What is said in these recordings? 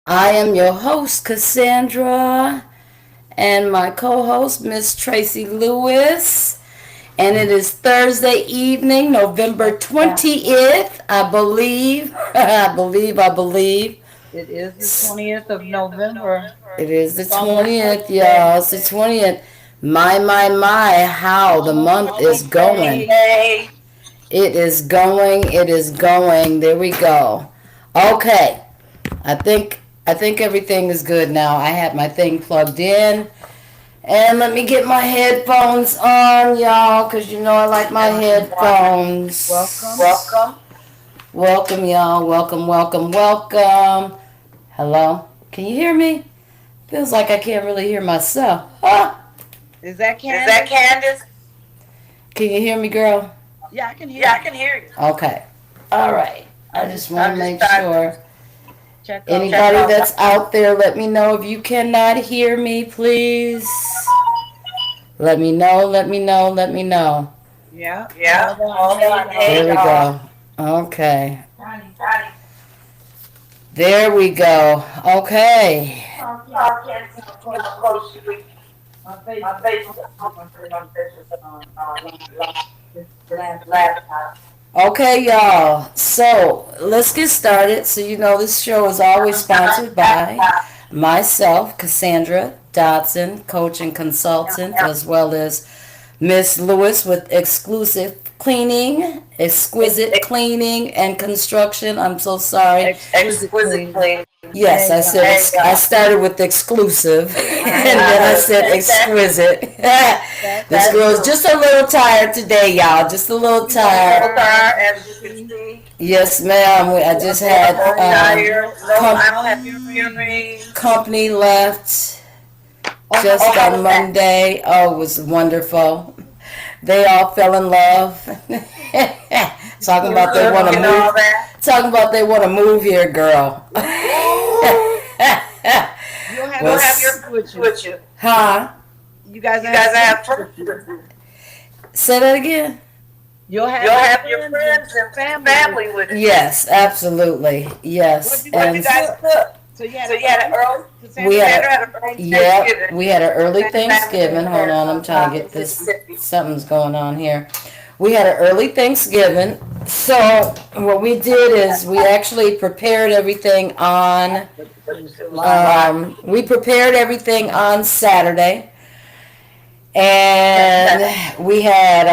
I am your host, Cassandra, and my co host, Miss Tracy Lewis. And it is Thursday evening, November 20th, I believe. I believe. It is the 20th of November. It is the It's almost 20th, Thursday. y'all. It's the 20th. My, how the Almost month is going. Wednesday. It is going, it is going. There we go. Okay. I think I think everything is good now. I have my thing plugged in. And let me get my headphones on, y'all, because you know I like my headphones. Welcome. Welcome, y'all. Welcome. Hello? Can you hear me? Feels like I can't really hear myself. Huh? Is that Is that Candace? Candace? Can you hear me, girl? Yeah, I can hear Yeah, I you. can hear you. Okay. All right. I I just just want to tried to make sure. check out Anybody that's out there, let me know if you cannot hear me, please. Let me know, let me know. Yeah, Yeah, hold on. hold Hey, on. y'all. There Hey, we y'all. go. Okay. Johnny, There we go. Okay. talk in Talk in close to close to my my Facebook. Facebook. My Facebook, um, this laptop. Laptop. Okay, y'all. So let's get started. So, you know, this show is always sponsored by myself, Cassandra Dodson, coach and consultant, as well as Miss Lewis with exclusive cleaning, exquisite cleaning and construction. I'm so sorry. Exquisite clean. Exquisitely. Yes, There I you said go. I started with exclusive, I and heard then I that. said exquisite. That's This cool. girl is just a little tired today, y'all. Just a little You both tired. are, as you can As you can see. see. Yes, ma'am. I You're just both had Both tired. tired. No, No, com- I no don't have earrings. earrings. company left Oh, how just was Oh, on that? how was that? Monday. Oh, it was wonderful. They all fell in love. You Talking cooking about they want all to Cooking that? move. all that. Talking about they want to move here, girl. Ooh. You'll have You'll your have Was your friends with friends you. with you. huh? You guys You have guys friends have with friends you. with you. Say that again. You'll have You'll your have your friends and friends and family with family you. with you. Yes, absolutely. What Yes, you What guys you and guys cook? cook? So you had So an you had an early early. we Cassandra had had Cassandra an had an early early yep, Thanksgiving. we had an early family Thanksgiving. in Hold on, I'm trying to get this. Mississippi. Something's going on here. We had an early Thanksgiving. So what we did is we actually prepared everything on. it was live. We prepared everything on Saturday, and we had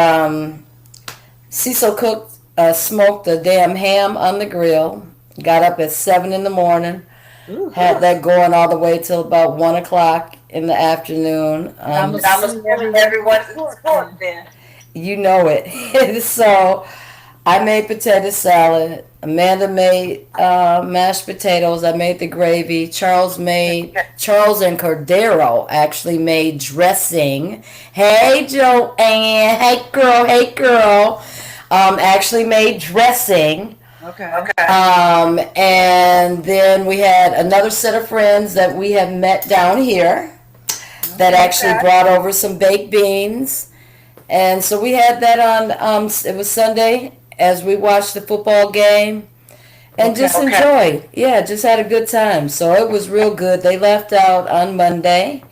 Cecil cooked, smoked a damn ham on the grill. Got up at 7 in the morning. Ooh. Had that going all the way till about 1 o'clock in the afternoon. And I'm And I'm assuming assuming everyone's everyone's in in sport sport then. then. You know it. So I made potato salad. Amanda made mashed potatoes. I made the gravy. Charles and Cordero actually made dressing. Hey, Joanne. Hey, girl. Hey, girl. Actually made dressing. Okay. Okay. And then we had another set of friends that we have met down here that Okay. actually brought over some baked beans. And so we had that on, it was Sunday as we watched the football game and Okay. just enjoyed. Yeah, just had a good time. So it was real good. They left out on Monday.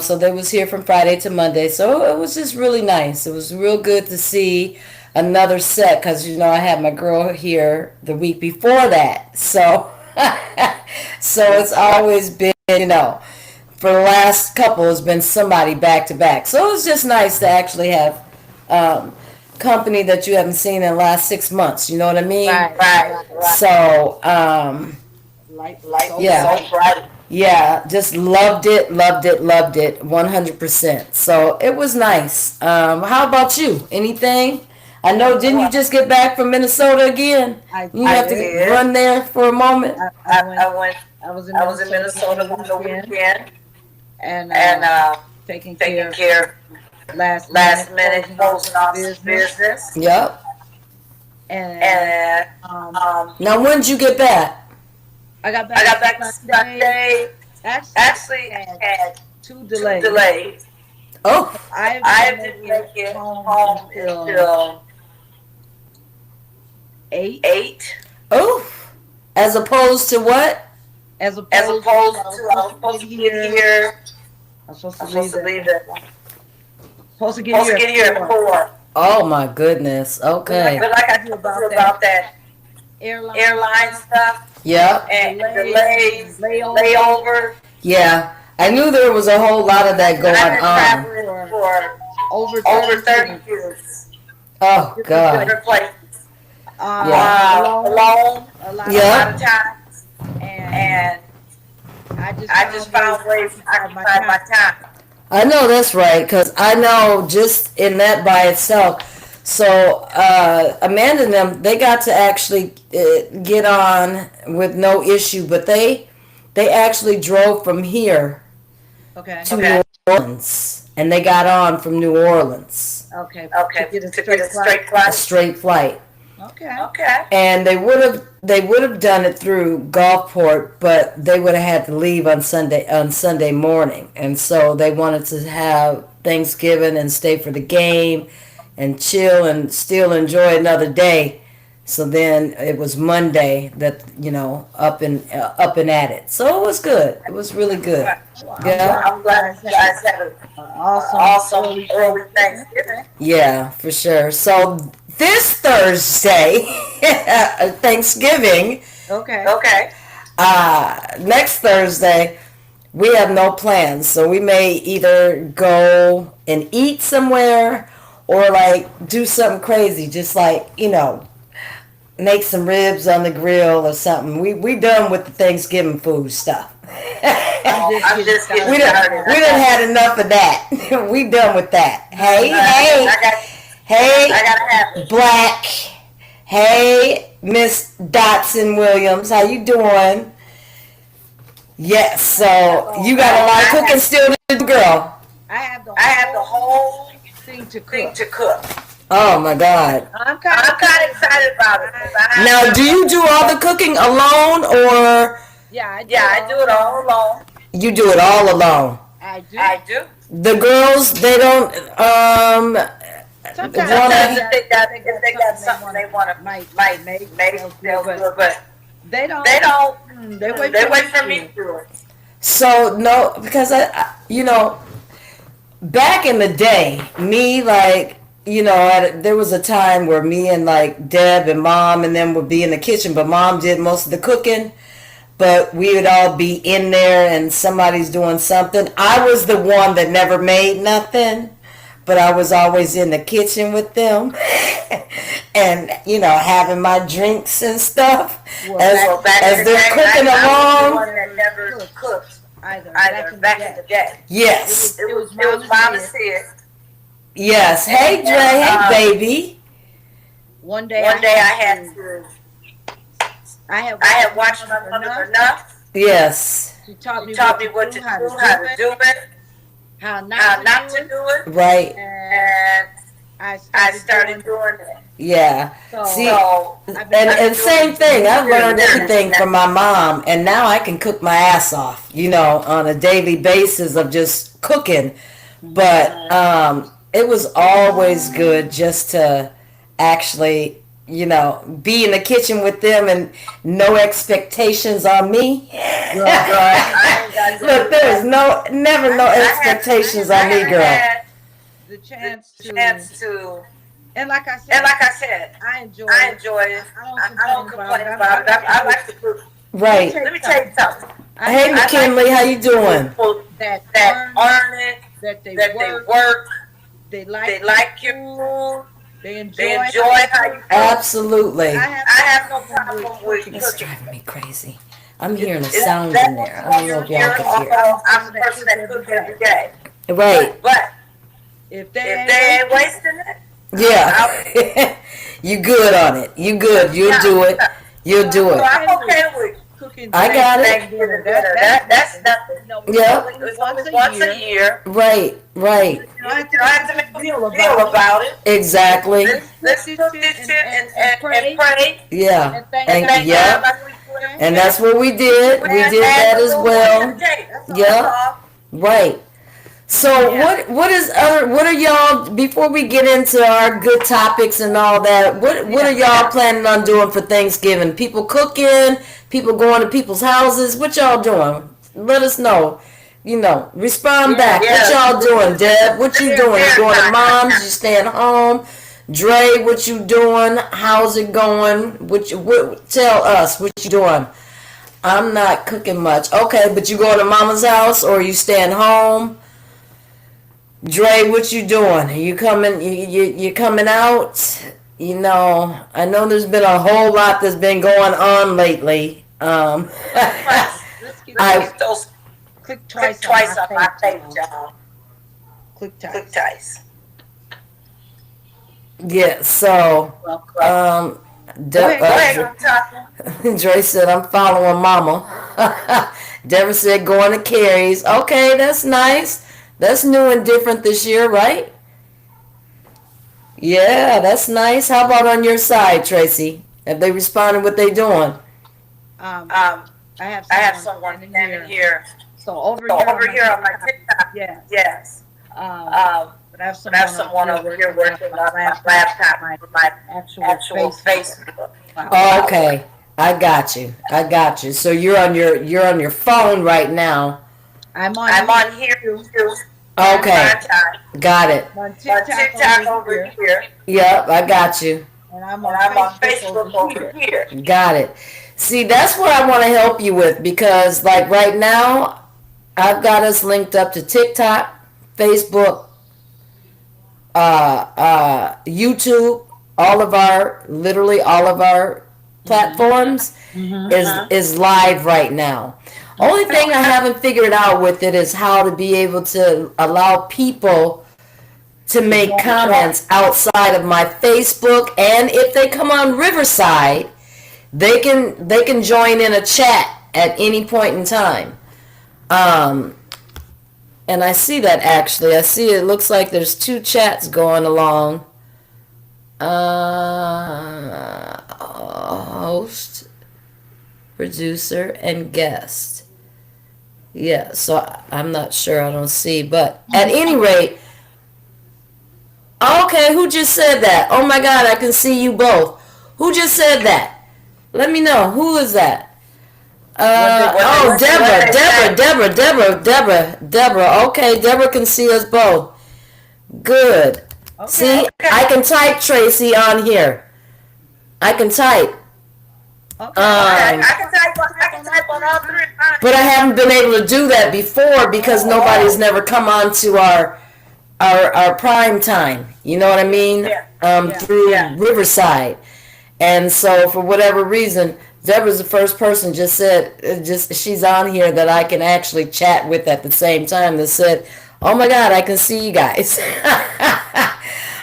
So they was here from Friday to Monday. So it was just really nice. It was real good to see another set because, you know, I had my girl here the week before that. So, so it's always been, you know, for the last couple has been somebody back to back. So it was just nice to actually have um, company that you haven't seen in the last 6 months. You know what I mean? Right. Right. Right. Right. So Life is Life so is yeah, so bright. bright. yeah, just loved it, 100%. So it was nice. How about you? Anything? I know. Didn't you Well, just get back from Minnesota again? You I have I to did. did. run there for a moment. I went. I went. I was in I was in Minnesota on Minnesota the on the weekend weekend and and taking taking care of care last minute last minute closing off closing some off some business. business. Yep. And And um, Now, when did you get back? I got I back got back Sunday. Sunday. Actually, Actually, I I had had two two delays. delays. Oh, I didn't I make didn't it make it home home until until 8 8 oh. As opposed to what? as as opposed opposed to to I was supposed to get here. I'm supposed to I'm supposed to leave leave it. it. Supposed to Supposed to get get here here at at 4. 4. Oh my goodness. Okay. But like I told you about that airline stuff Yep. and delays, delays, layovers. layovers. Yeah. I knew there was a whole lot of that I've going been on. traveling for over over 30 30 years. Oh God. Different places. Yeah. Alone a lot a Yeah. lot of times. And I just found ways to occupy my time. I know that's right, because I know just in that by itself. So Amanda and them, they got to actually get on with no issue, but they actually drove from here Okay. to New Orleans, and they got on from New Orleans, Okay. Okay, To get a to straight get a flight. straight a flight. straight flight. Okay. Okay. And they would have done it through Gulfport, but they would have had to leave on Sunday morning, and so they wanted to have Thanksgiving and stay for the game, and chill and still enjoy another day. So then it was Monday that up and at it. So it was good. It was really good. Yeah. I'm glad you guys had an awesome early Thanksgiving. Yeah, for sure. So this Thursday, Thanksgiving. Okay. Okay. Next Thursday, we have no plans. So we may either go and eat somewhere or like do something crazy, just like, make some ribs on the grill or something. We done with the Thanksgiving food stuff. I'm just getting We done started. had enough of that. We done with that. Hey, I gotta have it. Black. Hey, Miss Dotson Williams, how you doing? Yes, so you got a lot of cooking still to do, girl. I have the whole thing to thing cook. to cook. Oh my God. I'm I'm kind of kind of excited about it. Now, do you do all the cooking alone, or Yeah, I do it all alone. you do it all alone? I do. I do. The girls, they don't. Sometimes Sometimes Wanna- if they got something they want to might make, they'll they'll do it. do it, but They don't. they don't. They wait They for wait me for to me do to do it. So no, because back in the day, me there was a time where me and like Deb and Mom and them would be in the kitchen, but Mom did most of the cooking. But we would all be in there and somebody's doing something. I was the one that never made nothing, but I was always in the kitchen with them and, having my drinks and stuff Well, as they're cooking I was the along. one that never cooked either. back in the day. Yes. It was Mama's Sid. Yes. Hey, Dre. Hey, baby. One day One day I had to. I I had watched my mother enough. Yes. She taught me What to do, how to do it, how how not not to to do do it. it, Right. and I I started doing it. Yeah. So, See, So and same thing. I learned everything from my mom, and now I can cook my ass off, on a daily basis of just cooking. But it was always good just to actually, be in the kitchen with them and no expectations on me. Look, there's never no expectations on me, girl. Had the the chance chance to, and like I and said, I enjoy I it. enjoy it. I I don't complain about it. I like to cook. Right. Let me tell you something. Hey, McKinley, how you doing? People that that earn it, that they that work, they work, they they like your food, they enjoy, they enjoy how you cook. Absolutely. I I have no problem with It's cooking. driving me crazy. I'm hearing the It's- sounds that's in there. I what don't know if you're y'all can hear. hearing. I'm the person that cooks every day. Right. But If they if ain't they ain't wasting it, Yeah. You good on it. You good. You'll do it. You'll do so it. I'm okay with cooking, I got it. Thanksgiving dinner. That's nothing. Yeah. It's only once a year. Right. Right. You don't have to make a big deal about it. Exactly. Let's cook this shit and pray. Yeah. and thank And God. yeah. like we pray. And that's what we did. We did that as well. Yeah. Right. So Yeah. what are y'all, before we get into our good topics and all that, what are y'all planning on doing for Thanksgiving? People cooking, People going to people's houses. What y'all doing? Let us know. Respond back. Yeah. What y'all doing, Deb? What you doing? You going to mom's? You staying home? Dre, what you doing? How's it going? Tell us what you doing. I'm not cooking much. Okay, but you going to mama's house or you staying home? Dre, what you doing? You coming? You coming out? I know there's been a whole lot that's been going on lately. Let's get I click Click twice on my page, y'all. y'all. Click Click twice. twice. yeah. So Go Go ahead, I'm talking. Dre said I'm following Mama. Deborah said going to Carrie's. Okay, that's nice. That's new and different this year, right? Yeah, that's nice. How about on your side, Tracy? Have they responded what they doing? I have someone standing here. So over So here, over here on my TikTok, yes. yes. But I have But I have someone over here working on my laptop, my actual actual Facebook. Facebook. Oh, okay, I got you. So you're on your phone right now. I'm I'm on here too. Okay, got it. I'm on On TikTok, TikTok over over here, here. Yep, I got you. and I'm And on I'm on Facebook Facebook over here. Got it. See, that's what I want to help you with because, like, right now, I've got us linked up to TikTok, Facebook, YouTube. Literally all of our platforms is live right now. Only thing I haven't figured out with it is how to be able to allow people to make comments outside of my Facebook, and if they come on Riverside, they can join in a chat at any point in time. And I see that actually. I see it looks like there's 2 chats going along. Host, producer, and guest. Yeah, so I'm not sure. I don't see. But at any rate, okay, who just said that? Oh my God, I can see you both. Who just said that? Let me know. Who is that? Deborah. Okay, Deborah can see us both. Good. Okay. See, I can type Tracy on here. I can type. Okay. I can type on all 3. But I haven't been able to do that before because nobody's never come on to our prime time. You know what I mean? Through Riverside. And so for whatever reason, Deborah's the first person just said, she's on here that I can actually chat with at the same time that said, oh my God, I can see you guys.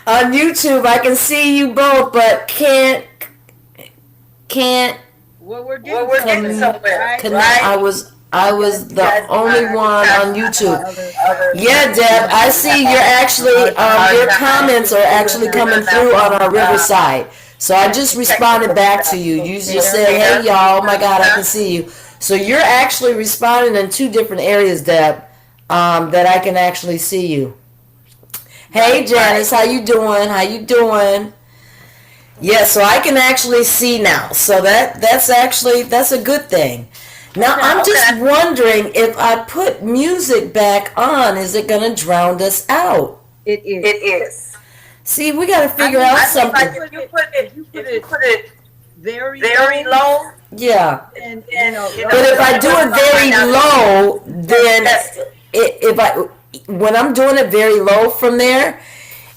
On YouTube, I can see you both, but can't. Well, we're Well, getting somewhere, Right? I was the only one on YouTube. Yeah, Deb, I see you're actually, your comments are actually coming through on our Riverside. So I just responded back to you. You just said, hey, y'all, oh my God, I can see you. So you're actually responding in 2 different areas, Deb, that I can actually see you. Hey, Janice, how you doing? Yeah, so I can actually see now. So that's a good thing. Now, I'm just wondering if I put music back on, is it going to drown us out? It is. It is. See, we got to figure out something. Like if you put it very low, Yeah. and But if I do it very low, then when I'm doing it very low from there,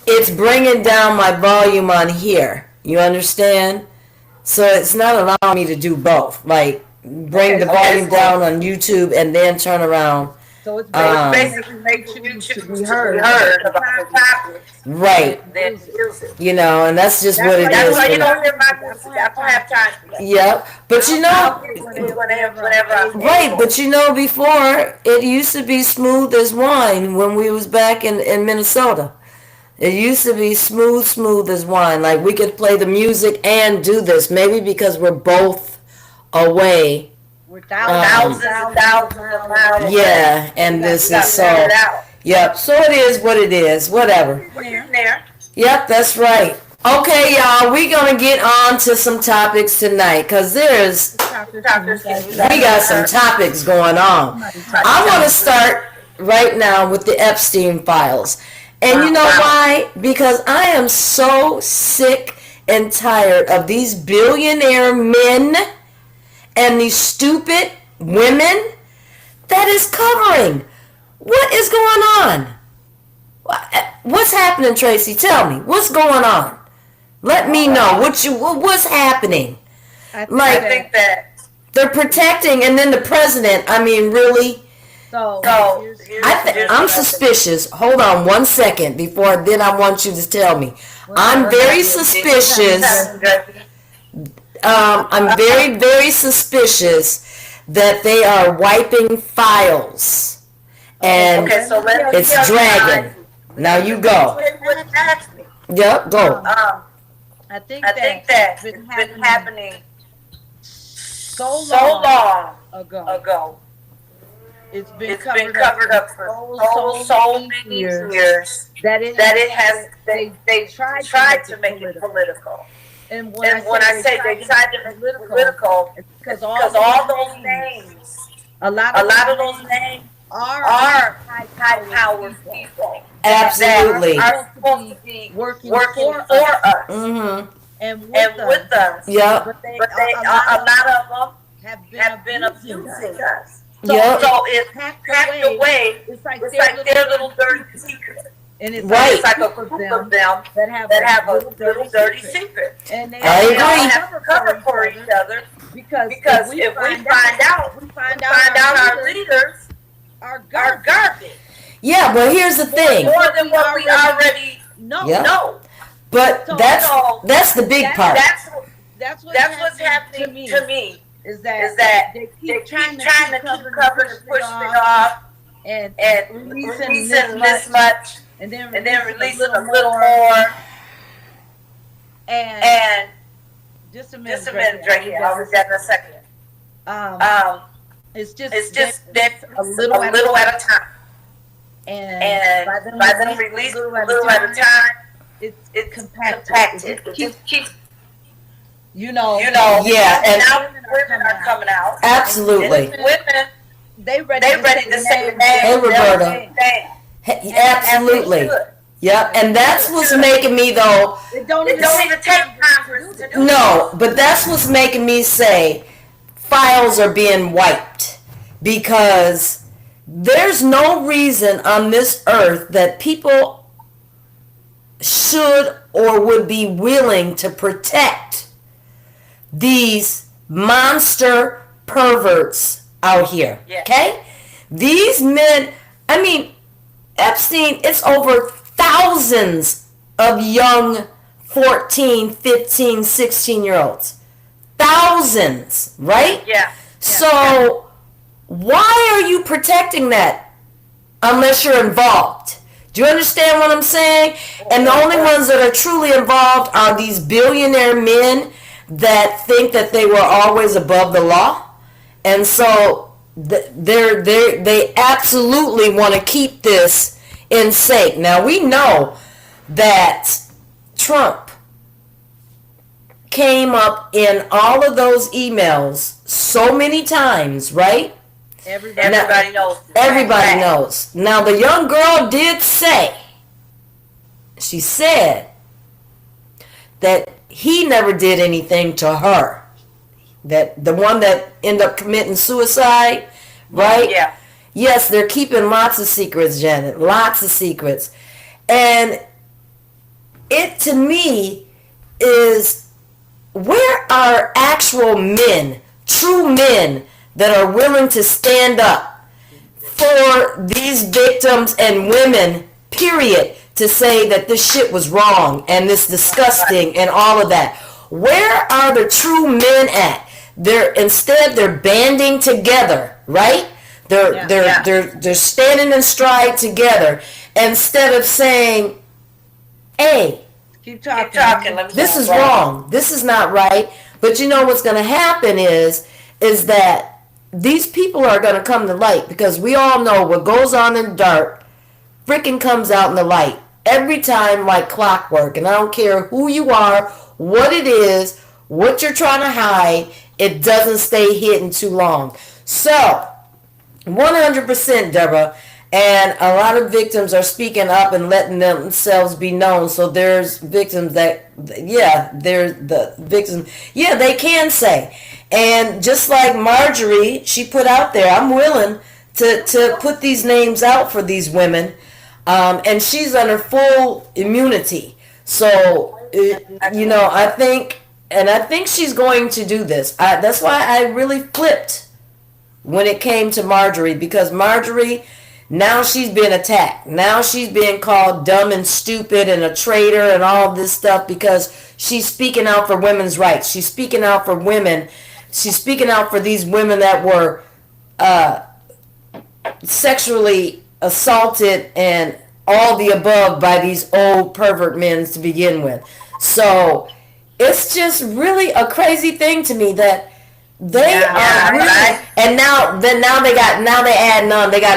it's bringing down my volume on here. You understand? So it's not allowing me to do both. Like bring the volume down on YouTube and then turn around. So it's basically make YouTube to be heard about the topic. Right. Then use it. And that's just what it is. That's why you don't hear my music. I don't have time for that. Yep. But Whenever I'm right, but before, it used to be smooth as wine when we was back in Minnesota. It used to be smooth as wine. Like we could play the music and do this. Maybe because we're both away. We're thousands of miles. Yeah, and this is so. Yep. So it is what it is. Whatever. We're there. Yep, that's right. Okay, y'all, we gonna get on to some topics tonight because we got some topics going on. I want to start right now with the Epstein files. And you know why? Because I am so sick and tired of these billionaire men and these stupid women that is covering. What is going on? What's happening, Tracy? Tell me. What's going on? Let me know what's happening. I think that they're protecting, and then the president. I mean, really? I'm suspicious. Hold on 1 second before then I want you to tell me. I'm very suspicious. I'm very, very suspicious that they are wiping files, and it's dragging. Now you go. Yep, go. I think that it's been happening so long ago. It's been covered up for so many years that it has. They tried to make it political. And when I say they tried to make it political, it's because all those names, a lot of those names are high-powered people. Absolutely. Are supposed to be working for us. Mm-hmm. And with us. Yep. But a lot of them have been abusing us. So it's packed away. It's like their little dirty secret. And it's like a group of them that have a little dirty secret. And they all have to cover for each other because if we find out our leaders are garbage. Yeah, but here's the thing. More than what we already know. But that's the big part. That's what's happening to me. Is that they keep trying to keep covering and pushing it off and releasing this much and then releasing a little more. And just a minute, Drake. I'll read that in a second. It's just a little at a time. And by them releasing a little at a time, it's compacted. It keeps. You know, yeah, and now women are coming out. Absolutely. Women, they ready to say the name. Hey, Roberta. Absolutely. Yep, and that's what's making me though. It don't even take Congress to do. No, but that's what's making me say files are being wiped because there's no reason on this earth that people should or would be willing to protect these monster perverts out here. Okay? These men, I mean, Epstein, it's over thousands of young 14, 15, 16-year-olds. Thousands, right? Yeah. So, why are you protecting that unless you're involved? Do you understand what I'm saying? And the only ones that are truly involved are these billionaire men that think that they were always above the law, and so they absolutely want to keep this in sync. Now we know that Trump came up in all of those emails so many times, right? Everybody knows. Everybody knows. Now the young girl did say, she said that he never did anything to her. That the one that ended up committing suicide, right? Yeah. Yes, they're keeping lots of secrets, Janet. Lots of secrets. And it, to me, is where are actual men, true men, that are willing to stand up for these victims and women, period, to say that this shit was wrong and this disgusting and all of that. Where are the true men at? They're banding together, right? They're standing in stride together instead of saying, "Hey, keep talking. This is wrong. This is not right." But you know what's going to happen is that these people are going to come to light because we all know what goes on in the dark freaking comes out in the light. every time like clockwork. And I don't care who you are, what it is, what you're trying to hide, it doesn't stay hidden too long. So, 100%, Deborah. And a lot of victims are speaking up and letting themselves be known. So there's victims that, yeah, they're the victims. Yeah, they can say. And just like Marjorie, she put out there, I'm willing to put these names out for these women. And she's under full immunity. So, I think she's going to do this. That's why I really flipped when it came to Marjorie, because Marjorie, now she's being attacked. Now she's being called dumb and stupid and a traitor and all this stuff because she's speaking out for women's rights. She's speaking out for women. She's speaking out for these women that were sexually assaulted and all the above by these old pervert men to begin with. So it's just really a crazy thing to me that they are really, right. And now they got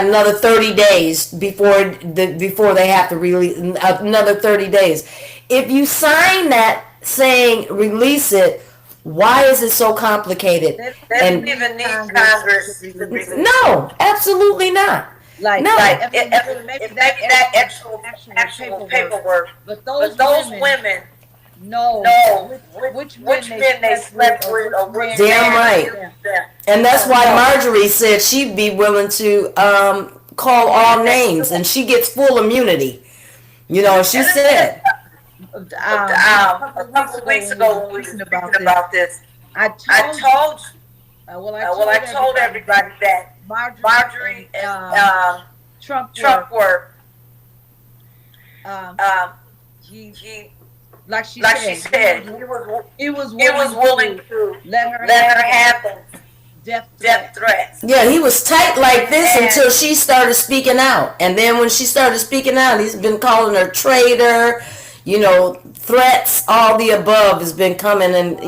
another 30 days before they have to release another 30 days. If you sign that saying release it, why is it so complicated? They don't even need Congress. No, absolutely not. Maybe that actual paperwork. But those women know which men they slept with or which damn right. And that's why Marjorie said she'd be willing to call all names, and she gets full immunity. She said a couple of weeks ago when we were speaking about this, I told everybody that Marjorie and Trump were like she said, he was willing to let her have them death threats. Yeah, he was tight like this until she started speaking out. And then when she started speaking out, he's been calling her traitor, threats, all the above has been coming, and,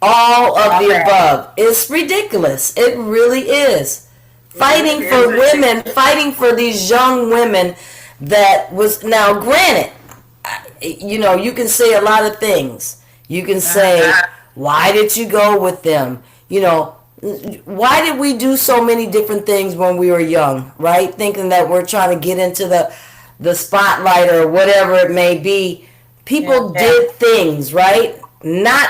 all of the above. It's ridiculous. It really is. Fighting for women, fighting for these young women that was, now granted, you can say a lot of things. You can say, why did you go with them? Why did we do so many different things when we were young, right? Thinking that we're trying to get into the spotlight or whatever it may be. People did things, right? Not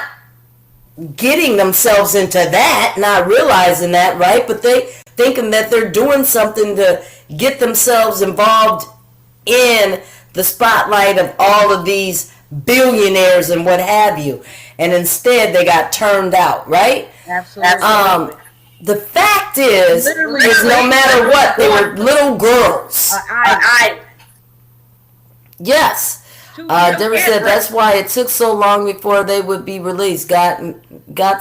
getting themselves into that, not realizing that, right? But they thinking that they're doing something to get themselves involved in the spotlight of all of these billionaires and what have you. And instead they got turned out, right? Absolutely. The fact is no matter what, they were little girls. Yes. Deborah said that's why it took so long before they would be released. Got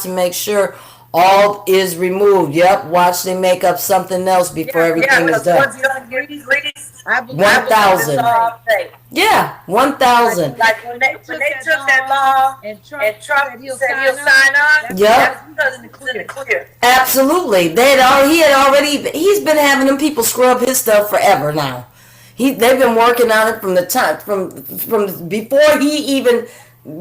to make sure all is removed. Yep, watch they make up something else before everything is done. 1,000. Yeah, 1,000. Like when they took that law and Trump said he'll sign on. Yep. Absolutely. He's been having them people scrub his stuff forever now. They've been working on it from the time from before he even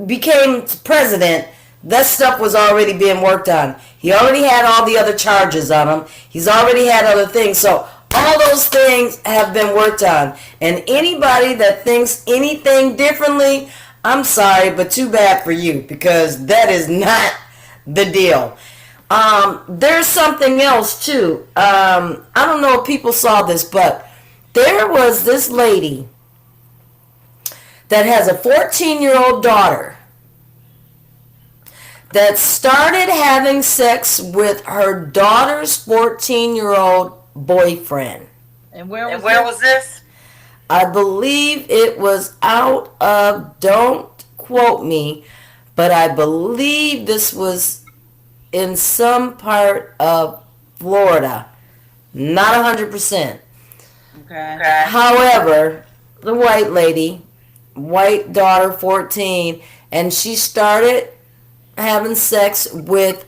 became president. That stuff was already being worked on. He already had all the other charges on him. He's already had other things. So all those things have been worked on. And anybody that thinks anything differently, I'm sorry, but too bad for you, because that is not the deal. There's something else too. I don't know if people saw this, but there was this lady that has a 14-year-old daughter that started having sex with her daughter's 14-year-old boyfriend. And where was this? I believe it was out of, don't quote me, but I believe this was in some part of Florida. Not 100%. Okay. However, the white lady, white daughter, 14, and she started having sex with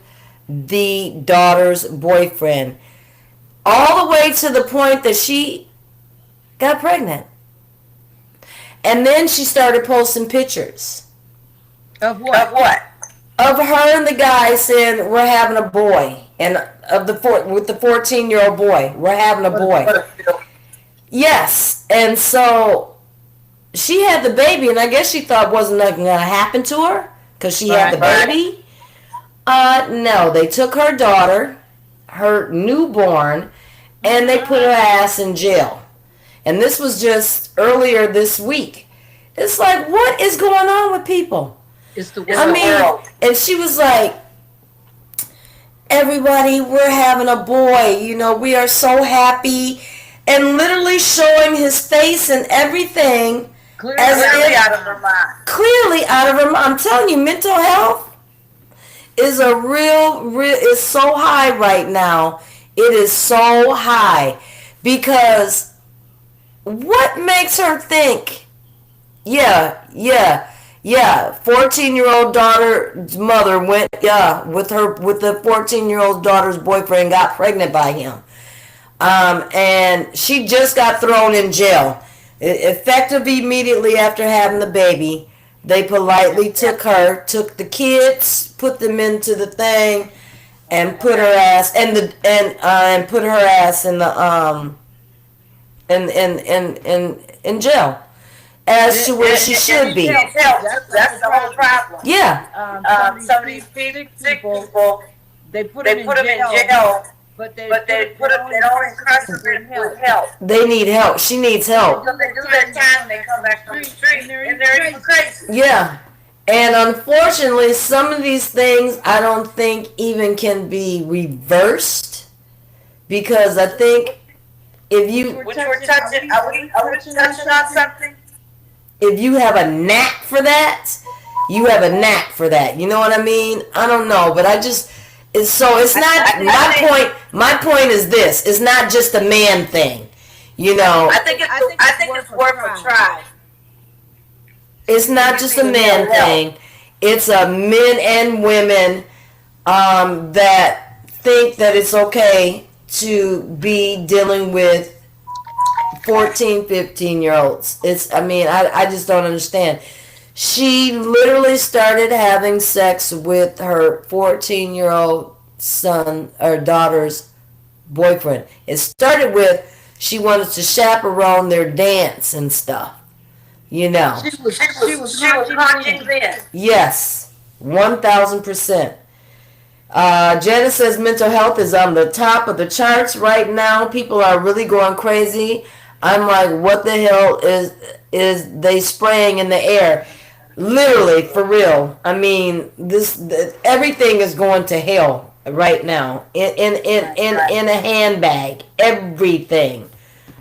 the daughter's boyfriend, all the way to the point that she got pregnant. And then she started posting pictures Of what? of her and the guy saying we're having a boy, and with the 14-year-old boy, we're having a boy. Yes, and so she had the baby, and I guess she thought wasn't nothing gonna happen to her because she had the baby. No, they took her daughter, her newborn, and they put her ass in jail. And this was just earlier this week. It's like, what is going on with people? It's the I mean, and she was like, everybody, we're having a boy. You know, we are so happy. And literally showing his face and everything. clearly out of her mind. Clearly out of her mind. I'm telling you, mental health is is so high right now. It is so high. Because what makes her think, 14-year-old daughter's mother went, with the 14-year-old daughter's boyfriend, got pregnant by him. And she just got thrown in jail. Effective immediately after having the baby, they politely took the kids, put them into the thing, and put her ass and put her ass in the in jail, as to where she should be. That's the whole problem. Yeah. Some of these sick people, they put they them put them in jail, but they don't incarcerate with help. They need help. She needs help. So they do their time, they come back from the street, and they're even crazy. Yeah. And unfortunately, some of these things I don't think even can be reversed, because I think if you Which we're touching, are we touching on something? if you have a knack for that, you have a knack for that. You know what I mean? I don't know, but it's not my point is this. It's not just a man thing. You know, I think it's worth a try. it's not just a man thing. It's a men and women that think that it's okay to be dealing with 14, 15-year-olds. I just don't understand. She literally started having sex with her 14-year-old son or daughter's boyfriend. It started with she wanted to chaperone their dance and stuff. You know. She was hunting then. Yes, 1,000%. Janice says mental health is on the top of the charts right now. People are really going crazy. I'm like, what the hell is they spraying in the air? Literally, for real. I mean, everything is going to hell right now in a handbag. Everything.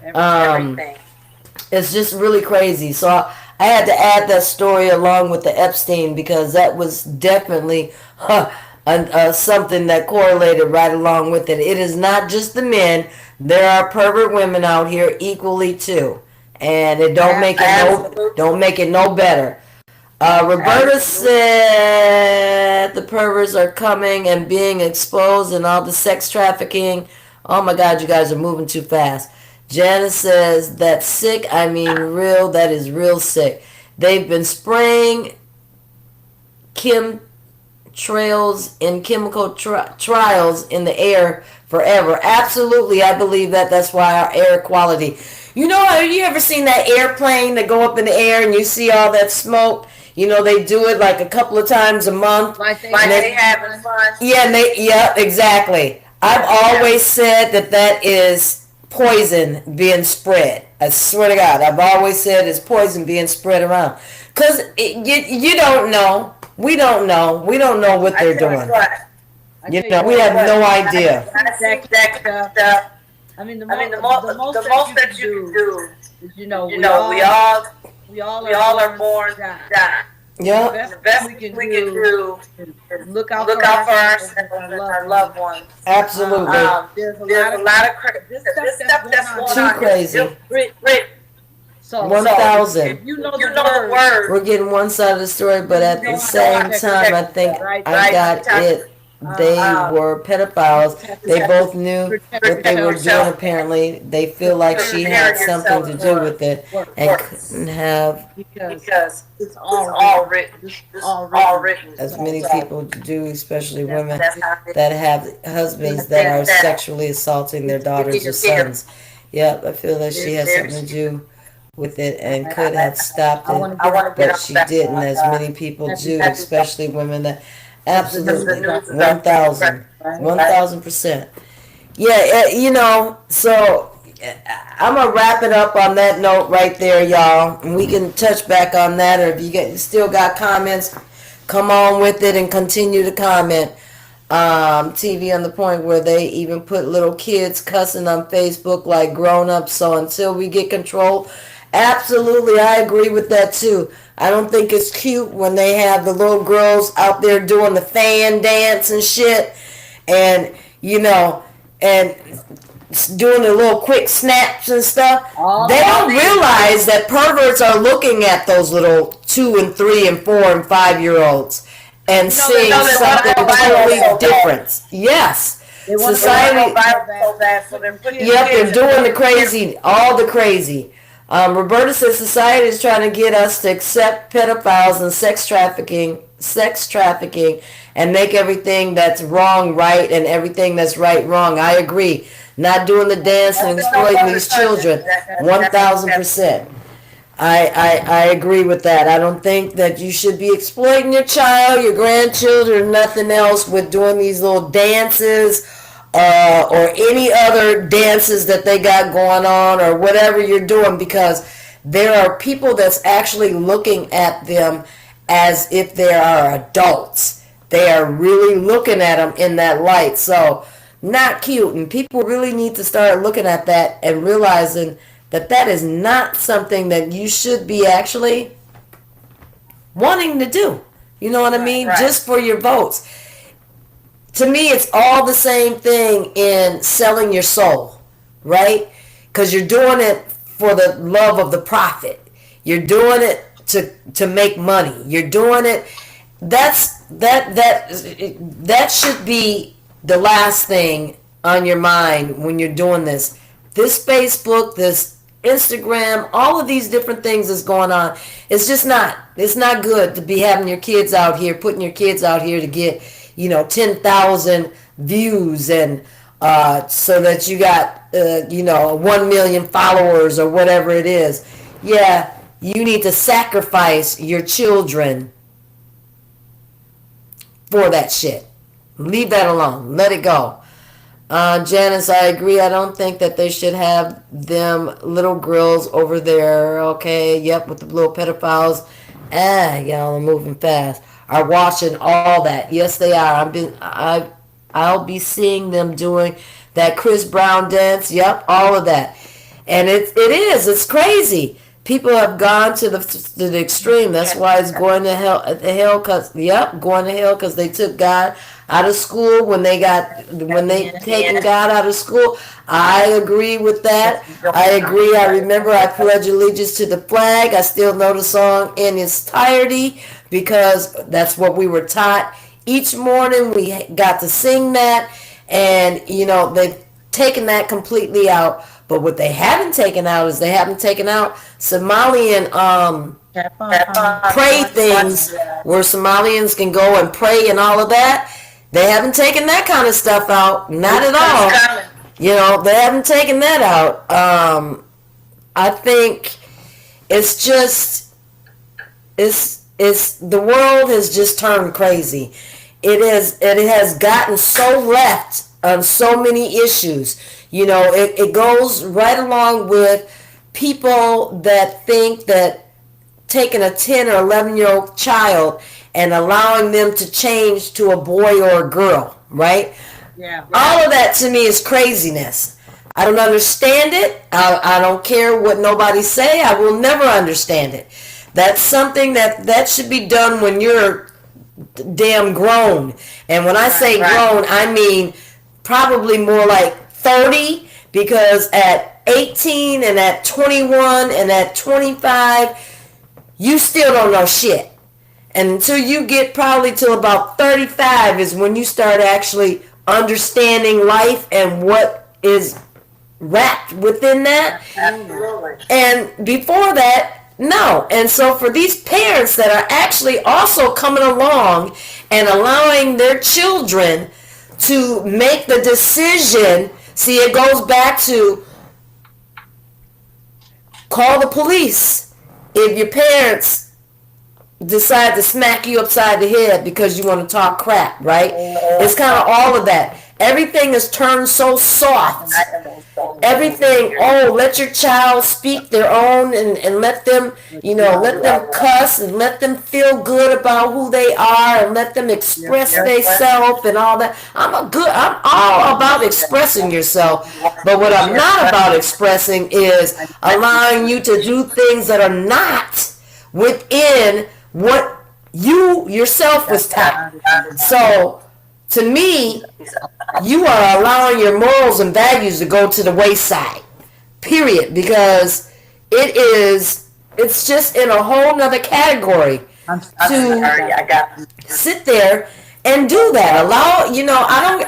Everything. It's just really crazy. So I had to add that story along with the Epstein, because that was definitely something that correlated right along with it. It is not just the men. There are pervert women out here equally too, and it don't make it no better. Roberta said the perverts are coming and being exposed, and all the sex trafficking. Oh my God, you guys are moving too fast. Janice says that's sick. I mean, real. That is real sick. They've been spraying chemtrails in chemical trials in the air forever. Absolutely, I believe that. That's why our air quality. You know, have you ever seen that airplane that go up in the air and you see all that smoke? You know, they do it like a couple of times a month. Like they having fun. Yeah, exactly. I've always said that is poison being spread. I swear to God, I've always said it's poison being spread around. Because you don't know. We don't know. We don't know what they're doing. You know, we have no idea. I mean, the most that you can do is, we all are born to die. Yeah. The best we can do is look out for ourselves and our loved ones. Absolutely. There's a lot of this stuff that's going too on. crazy. So 1,000. If you know the word, We're getting one side of the story, but at the same time, I think I got it they were pedophiles. They both knew what they were doing. Apparently, they feel like she had something to do with it and couldn't have, because it's all written. It's all written. as many people do, especially women that have husbands that are sexually assaulting their daughters or sons. Yep, I feel that she has something to do with it and could have stopped it, but she didn't, as many people do, especially women that absolutely 1,000%. Yeah, you know, so I'm gonna wrap it up on that note right there, y'all, and we can touch back on that, or if you still got comments, come on with it and continue to comment. TV on the point where they even put little kids cussing on Facebook like grown-ups. So until we get control, absolutely, I agree with that too. I don't think it's cute when they have the little girls out there doing the fan dance and shit, and you know, and doing the little quick snaps and stuff. They don't realize that perverts are looking at those little 2 and 3 and 4 and 5-year-olds and seeing something totally different. Yes. Society. Yep, they're doing the crazy, all the crazy. Roberta says society is trying to get us to accept pedophiles and sex trafficking, and make everything that's wrong right and everything that's right wrong. I agree. Not doing the dance and exploiting these children. 1,000%. I agree with that. I don't think that you should be exploiting your child, your grandchildren, or nothing else with doing these little dances or any other dances that they got going on or whatever you're doing, because there are people that's actually looking at them as if they are adults. They are really looking at them in that light. So, not cute. And people really need to start looking at that and realizing that that is not something that you should be actually wanting to do. You know what I mean? Right. Just for your votes. To me, it's all the same thing in selling your soul, right? Because you're doing it for the love of the profit. You're doing it to make money. You're doing it. That should be the last thing on your mind when you're doing this. This Facebook, this Instagram, all of these different things is going on. It's just not. It's not good to be having your kids out here, putting your kids out here to get, 10,000 views and so that you got, 1 million followers or whatever it is. Yeah, you need to sacrifice your children for that shit. Leave that alone. Let it go. Janice, I agree. I don't think that they should have them little girls over there. Okay, yep, with the little pedophiles. Y'all are moving fast. Are watching all that. Yes, they are. I'll be seeing them doing that Chris Brown dance. Yep, all of that. And it's crazy. People have gone to the extreme. That's why it's going to hell. Going to hell because they took God out of school when they taken God out of school. I agree with that. I agree. I remember I pledge allegiance to the flag. I still know the song in its entirety because that's what we were taught. Each morning we got to sing that, and they've taken that completely out. But what they haven't taken out is Somalian pray things where Somalians can go and pray and all of that. They haven't taken that kind of stuff out. Not at all. They haven't taken that out. I think it's just, the world has just turned crazy. It has gotten so left on so many issues. It goes right along with people that think that taking a 10 or 11-year-old child and allowing them to change to a boy or a girl, right? Yeah. All of that to me is craziness. I don't understand it. I don't care what nobody say. I will never understand it. That's something that should be done when you're damn grown. And when I say grown, I mean probably more like 30, because at 18 and at 21 and at 25, you still don't know shit. And until you get probably till about 35 is when you start actually understanding life and what is wrapped within that. Absolutely. And before that, no. And so for these parents that are actually also coming along and allowing their children to make the decision, see, it goes back to call the police if your parents decide to smack you upside the head because you want to talk crap, right? It's kind of all of that. Everything is turned so soft. Everything, let your child speak their own and let them, let them cuss and let them feel good about who they are and let them express themselves and all that. I'm all about expressing yourself, but what I'm not about expressing is allowing you to do things that are not within what you yourself was taught. So to me, you are allowing your morals and values to go to the wayside, period, because it's just in a whole nother category to sit there and do that.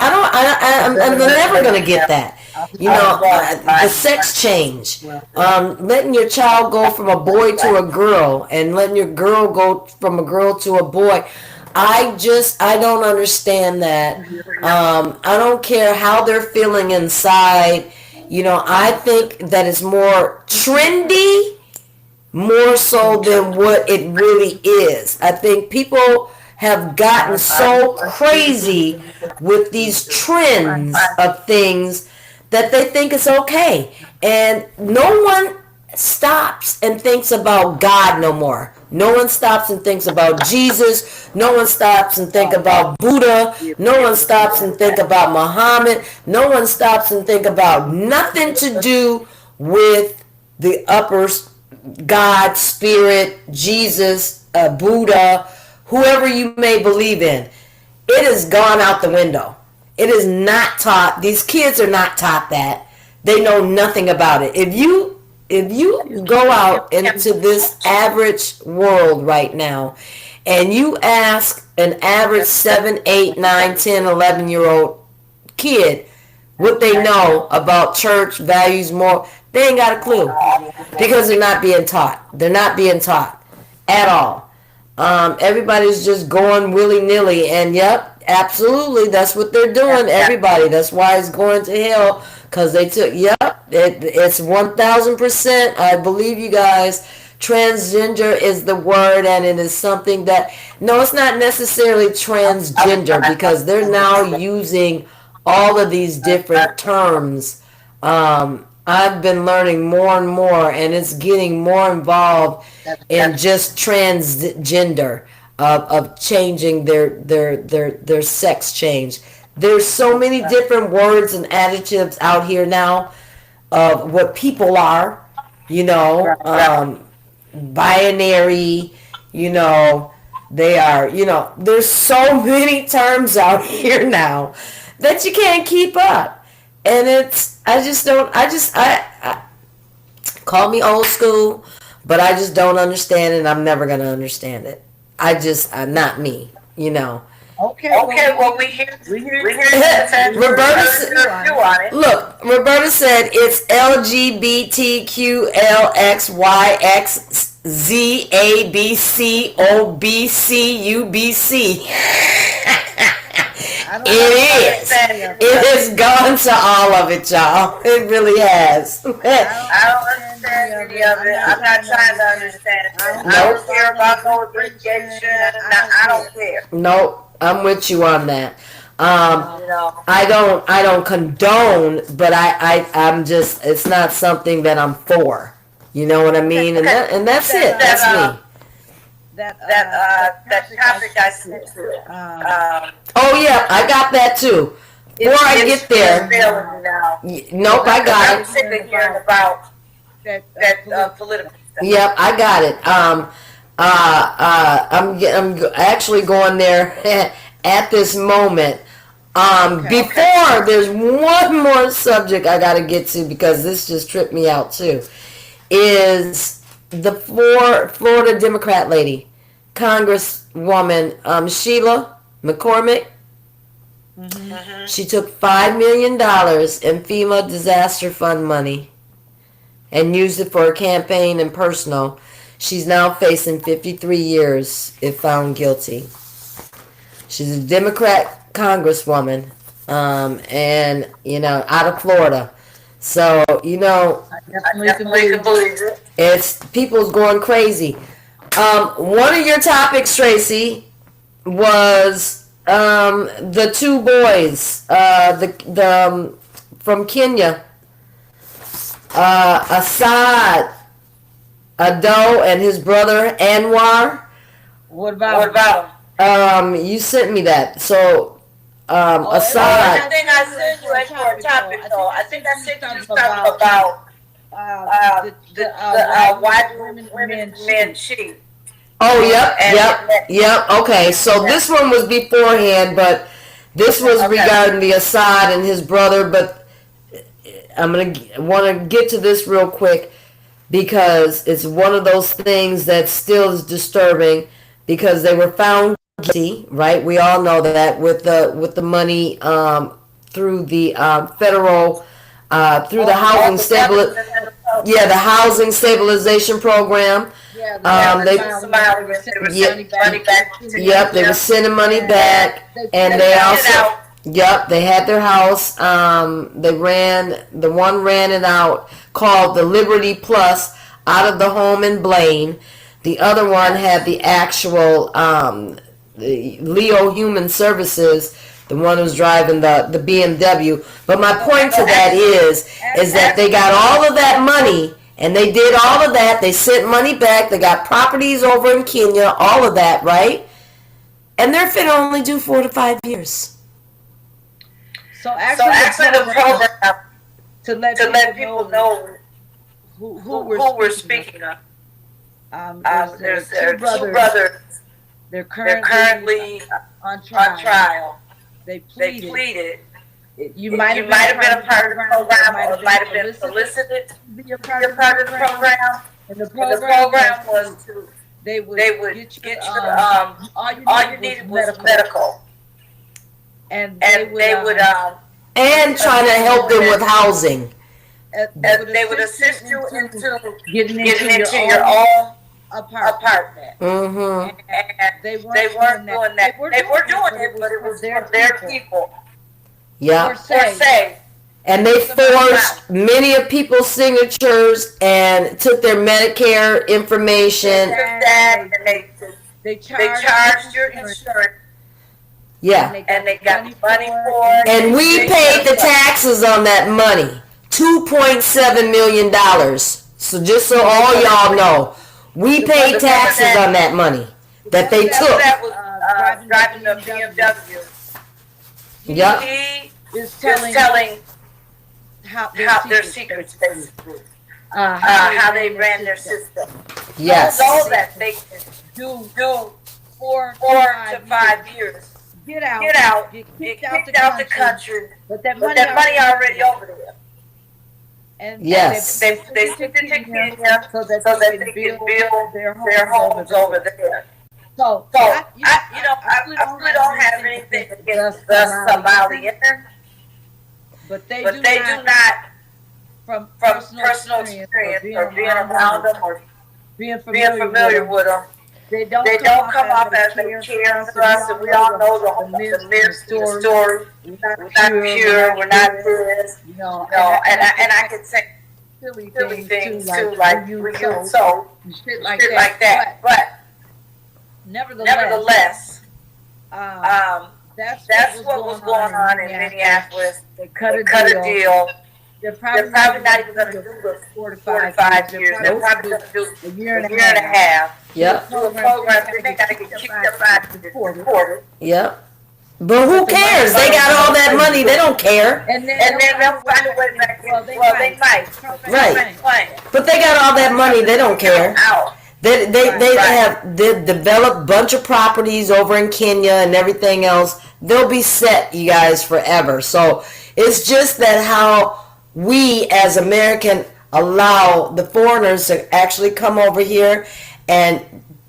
I'm never going to get that. The sex change, letting your child go from a boy to a girl and letting your girl go from a girl to a boy. I don't understand that. I don't care how they're feeling inside. I think that it's more trendy, more so than what it really is. I think people have gotten so crazy with these trends of things that they think it's okay. And no one stops and thinks about God no more. No one stops and thinks about Jesus. No one stops and think about Buddha. No one stops and think about Muhammad. No one stops and think about nothing to do with the upper God, spirit, Jesus, Buddha, whoever you may believe in. It has gone out the window. It is not taught. These kids are not taught that. They know nothing about it. If you go out into this average world right now and you ask an average 7, 8, 9, 10, 11-year-old kid what they know about church, values, more, they ain't got a clue because they're not being taught. They're not being taught at all. Everybody's just going willy-nilly, and yep, absolutely, that's what they're doing, everybody. That's why it's going to hell, because they took, it's 1,000%, I believe you guys, transgender is the word, and it is something that, no, it's not necessarily transgender, because they're now using all of these different terms. I've been learning more and more, and it's getting more involved in just transgender of changing their sex change. There's so many different words and adjectives out here now of what people are, binary, they are, there's so many terms out here now that you can't keep up. And I call me old school, but I just don't understand it, and I'm never going to understand it. I'm not me, Okay, well, we hear Roberta said it's LGBTQLXYXZABCOBCUBC. It has gone to all of it, y'all. It really has. I don't understand any of it. I'm not trying to understand it. I don't care about no abbreviation. I don't care. Nope. I'm with you on that. I don't condone, but I'm just, it's not something that I'm for. You know what I mean? And that's it. That's me. That topic I sent to. Oh yeah, I got that too. Before I get there. Nope, I got it. I'm sick of hearing about that political stuff. Yep, I got it. I'm actually going there at this moment. Before, there's one more subject I got to get to because this just tripped me out too. Is the Florida Democrat lady Congresswoman Sheila McCormick. She took $5 million in FEMA disaster fund money and used it for her campaign and personal. She's now facing 53 years if found guilty. She's a Democrat congresswoman, and out of Florida. So I definitely can believe it. it's people's going crazy. One of your topics, Tracy, was the two boys, from Kenya, Assad Ado and his brother Anwar. What about? You sent me that. So I Assad. think I sent you for a topic, though. I think I sent you something about why do women and men cheat. Oh, yep. Okay, so this one was beforehand, but this was regarding the Assad and his brother. But I'm want to get to this real quick because it's one of those things that still is disturbing because they were found guilty, right? We all know that with the money through the federal through the housing the housing stabilization program. They were sending money back, and they also they had their house. The one ran it out called the Liberty Plus out of the home in Blaine. The other one had the actual the Leo Human Services, the one who's driving the BMW. But my point to that is that they got all of that money. And they did all of that. They sent money back. They got properties over in Kenya, all of that, right? And they're fit to only do 4 to 5 years. So actually the program to let people know who we're speaking of. There's two brothers. They're currently on trial. They pleaded. You might have been a part of the program, or it might have been solicited to be a part of the program. And the program was to they would get your all you needed was medical, and they would and trying to help them with housing. They would assist you into getting into your own apartment. Mm-hmm. And they weren't doing that. They were doing it, but it was for their people. Yeah. Say. And they forged many of people's signatures and took their Medicare information. They charged your insurance. Yeah. And they got money for it. And we paid the taxes on that money. $2.7 million. So just so all y'all know, we paid taxes on that money that they took. That was driving a BMW. Yep. He is telling how their secrets, basically. How they ran their system. Yes. So that they can do 4 to 5 years. Get out. Get kicked out the country. But that money already over there. And yes. They sent it to Kenya so that they can build their homes over there. So I really don't have anything against the Somalians, but they do not, from personal experience or being around them or being familiar with them, they don't come off as they care for us, and we all know the myth story. We're not pure, we're not this, and I can say silly things too, like you so shit like that, but. Nevertheless, that's what was going on in Minneapolis. They cut a deal. They're probably not even going to do this 4 to 5 years. They're probably going to do a year and a half. Yep. Do a program. They got to get kicked up out of the Yep. But who cares? They got all that money. They don't care. And then they'll find a way back. Well, they might. Right. But they got all that money. They don't care. They have developed a bunch of properties over in Kenya and everything else. They'll be set, you guys, forever. So it's just that how we as American allow the foreigners to actually come over here and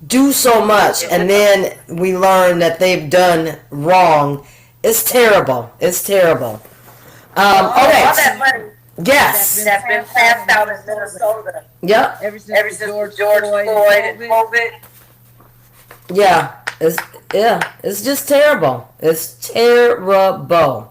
do so much, and then we learn that they've done wrong. It's terrible. It's terrible. All Okay. that money Yes. that's been passed out in Minnesota Yep. ever since George Floyd and COVID. Yeah. It's just terrible. It's terrible.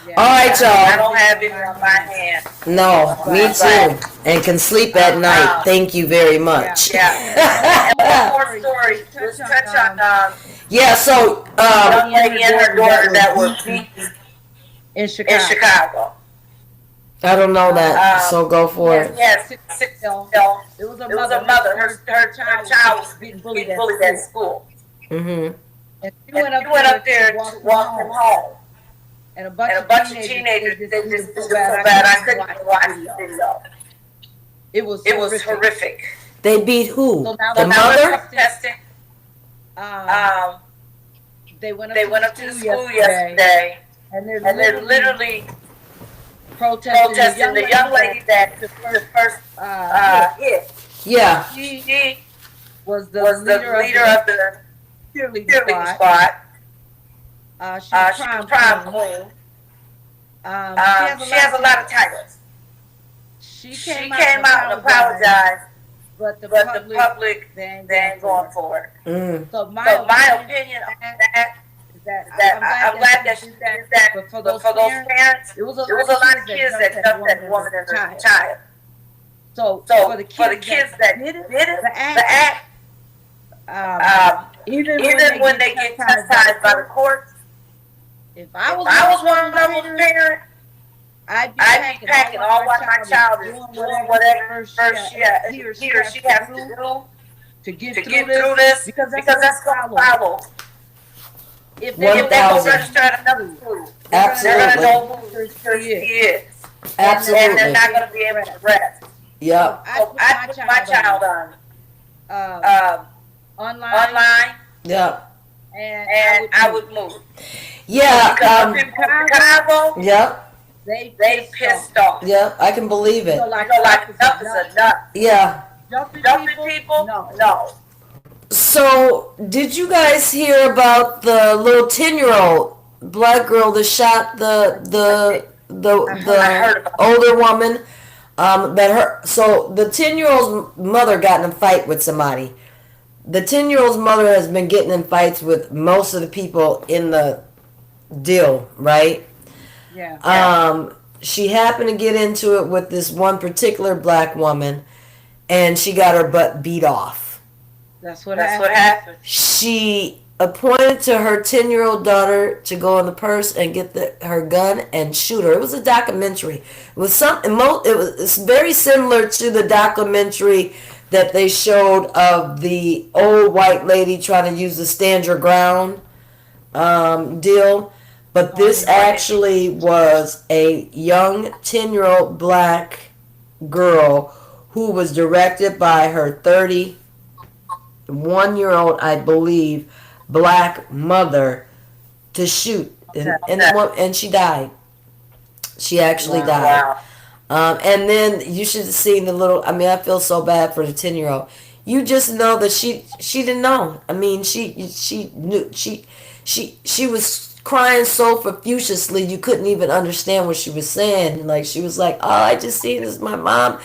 Yeah. All right, I y'all. don't have it on my hand. No, me too. And can sleep at night. Thank you very much. Yeah. And one more story. Let's touch on Yeah. So, young lady and her daughter that were beaten in in Chicago. Chicago. I don't know that. So go for it. Yes, It was a it was a mother. Her child was being bullied at school. Mhm. And she And went up there to walk him home. And a And bunch a of bunch of teenagers, teenagers, they they just just so so bad I couldn't watch the video. It was It was horrific. They beat who? So now The the Now mother? they're protesting. They went They went up to the school yesterday, and and they're literally protesting the young lady that the first hit. Yeah. She was the was the leader of the cheerleading cheerleading squad. squad. She was She was prom prom queen. queen. She She has a lot of titles. She She came came out and apologized, but the but the public public they ain't they ain't going for it. Mm. So So my opinion on that is that I'm glad that she did that, but for but those for those parents, parents, it was there was a lot of kids that jumped that woman and her child. So So for the kids that did did it, it, the the act, act, even when they get chastised by the courts, if if I was one of those parents, I'd I'd be packing all while my child is doing whatever first he or she has to do to get to through get through this, because because that's going to follow. If If they go 1,000. register at another school, they're Absolutely. going to know who he is. And they're Absolutely. not going to be able to rest. Yep. So I put my child on online, Yep. and I would move. Yeah. Because up in Chicago, Yep. they pissed off. Yep. I can believe it. Like enough is enough. Yeah. Jumping people? No. So, did you guys hear about the little 10-year-old black girl that shot the I heard about older woman? So the 10-year-old's mother got in a fight with somebody. The 10-year-old's mother has been getting in fights with most of the people in the deal, right? Yeah. She happened to get into it with this one particular black woman, and she got her butt beat off. That's what happened. She appointed to her 10-year-old daughter to go in the purse and get her gun and shoot her. It was a documentary. It was it's very similar to the documentary that they showed of the old white lady trying to use the stand your ground deal. But this actually was a young 10-year-old black girl who was directed by her 31-year-old, I believe, black mother to shoot. And she died. She actually died. Wow. And then you should have seen the little, I feel so bad for the 10-year-old. You just know that she didn't know. She knew. She was crying so profusely you couldn't even understand what she was saying. Like, she was like, oh, I just seen this, my mom.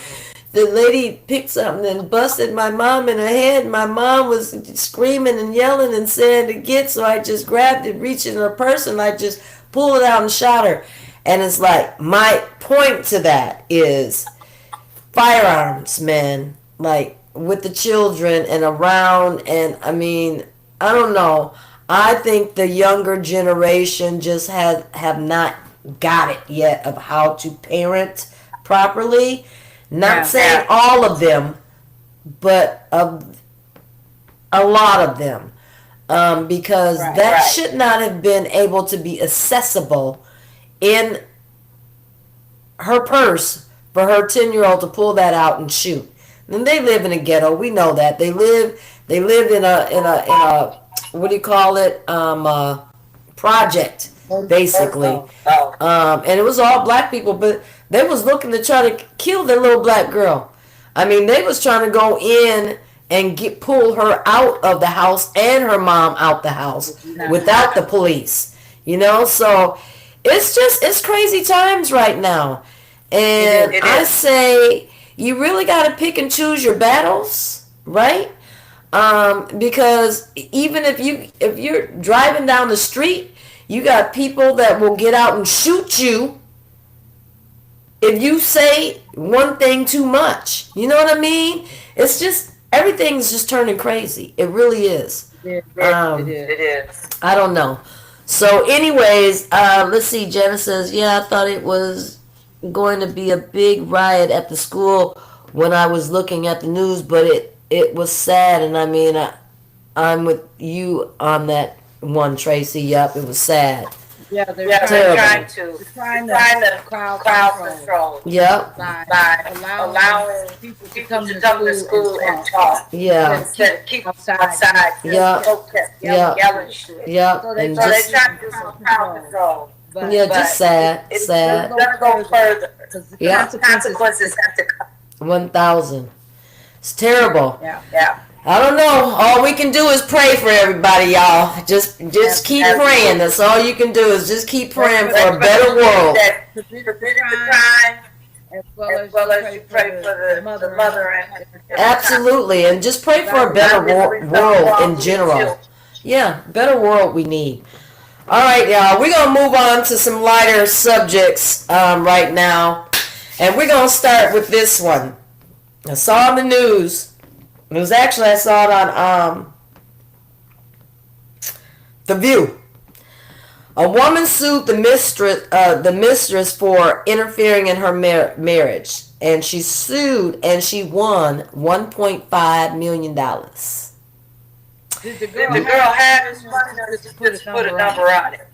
The lady picked something and busted my mom in her head. My mom was screaming and yelling and saying to get, so I just grabbed it, reached in her purse, and I just pulled it out and shot her. And it's like, my point to that is firearms, man. Like, with the children and around, and I don't know. I think the younger generation just have not got it yet of how to parent properly. Not saying all of them, but a lot of them. Because that should not have been able to be accessible in her purse for her 10-year-old to pull that out and shoot. And they live in a ghetto. We know that. They live in a what do you call it? Project, basically. And it was all black people, but they was looking to try to kill their little black girl. They was trying to go in and pull her out of the house and her mom out the house without the police. So it's crazy times right now. And I say you really got to pick and choose your battles, right? Because even if you're driving down the street, you got people that will get out and shoot you if you say one thing too much. You know what I mean? It's just, everything's just turning crazy. It really is. It is. I don't know. So anyways, let's see. Janice says, yeah, I thought it was going to be a big riot at the school when I was looking at the news, but it was sad. And I mean, I'm with you on that one, Tracy. Yep, it was sad. Yeah, they're Terrible. trying to crowd control. Yep. By allowing people to come to school and talk. Yeah. Instead of keep outside. Yeah. Yeah. Yelling shit. Yep. So And they just, try to do some crowd control. But just sad. It's Sad. gonna go further. Because the Yeah. consequences have to come. 1,000. It's terrible. Yeah. I don't know. All we can do is pray for everybody, y'all. Just keep praying. That's all you can do is just keep praying for a better world. That prevented the crime, as well as you pray for the mother and Absolutely, and just pray for a better world in general. Yeah, better world we need. All right, y'all. We're gonna move on to some lighter subjects right now, and we're gonna start with this one. I saw in the news. It was actually, I saw it on The View. A woman sued the mistress for interfering in her marriage, and she sued and she won $1.5 million. Did the girl have his money or just put a number on it?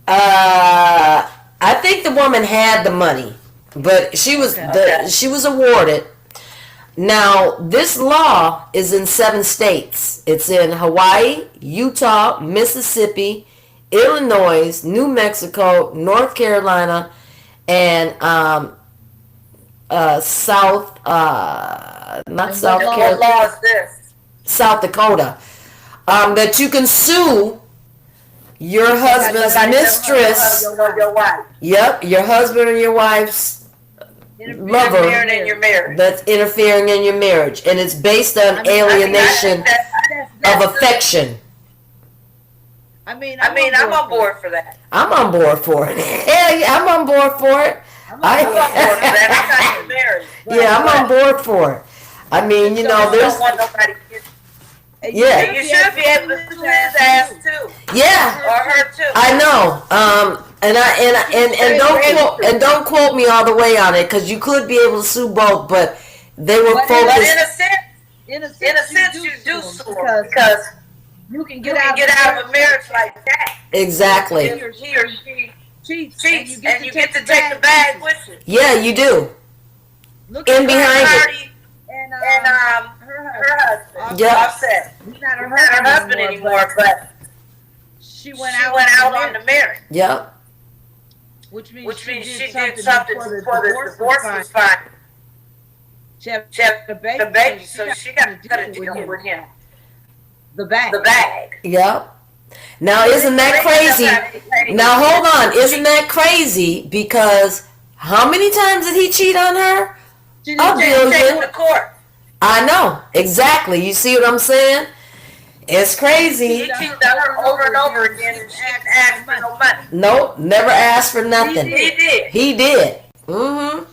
I think the woman had the money, but she was awarded. Now, this law is in 7 states. It's in Hawaii, Utah, Mississippi, Illinois, New Mexico, North Carolina, and South Dakota. That you can sue your husband's mistress. Yep, your husband or your wife's lover that's interfering in your marriage, and it's based on alienation of affection. I'm on board for that. I'm on board for it. Yeah, I'm on board for it. I'm on board for that. I'm not married. Yeah, I'm on board for it. I mean, there's. Don't want nobody. Yeah. You should be able to sue his ass too. Yeah. Or her too. I know. And don't quote me all the way on it, because you could be able to sue both, but they were focused. But in a sense, you do sue because you can get out of a marriage like that. Exactly. He or she cheats, and you get to take the bag with you. Yeah, you do. Look in behind it. And her husband. Yep. Offset. He's not her husband anymore, but she went out on the marriage. Yep. Which means she did something before the divorce was filed. She had the baby, so she got to deal with him. The bag. Yep. Now, isn't that crazy? Now, hold on. Isn't that crazy? Because how many times did he cheat on her? She didn't take him to court. I know. Exactly. You see what I'm saying? It's crazy. He cheated on her over and over again, and she didn't ask for no money. Nope. Never asked for nothing. He did. Mm-hmm.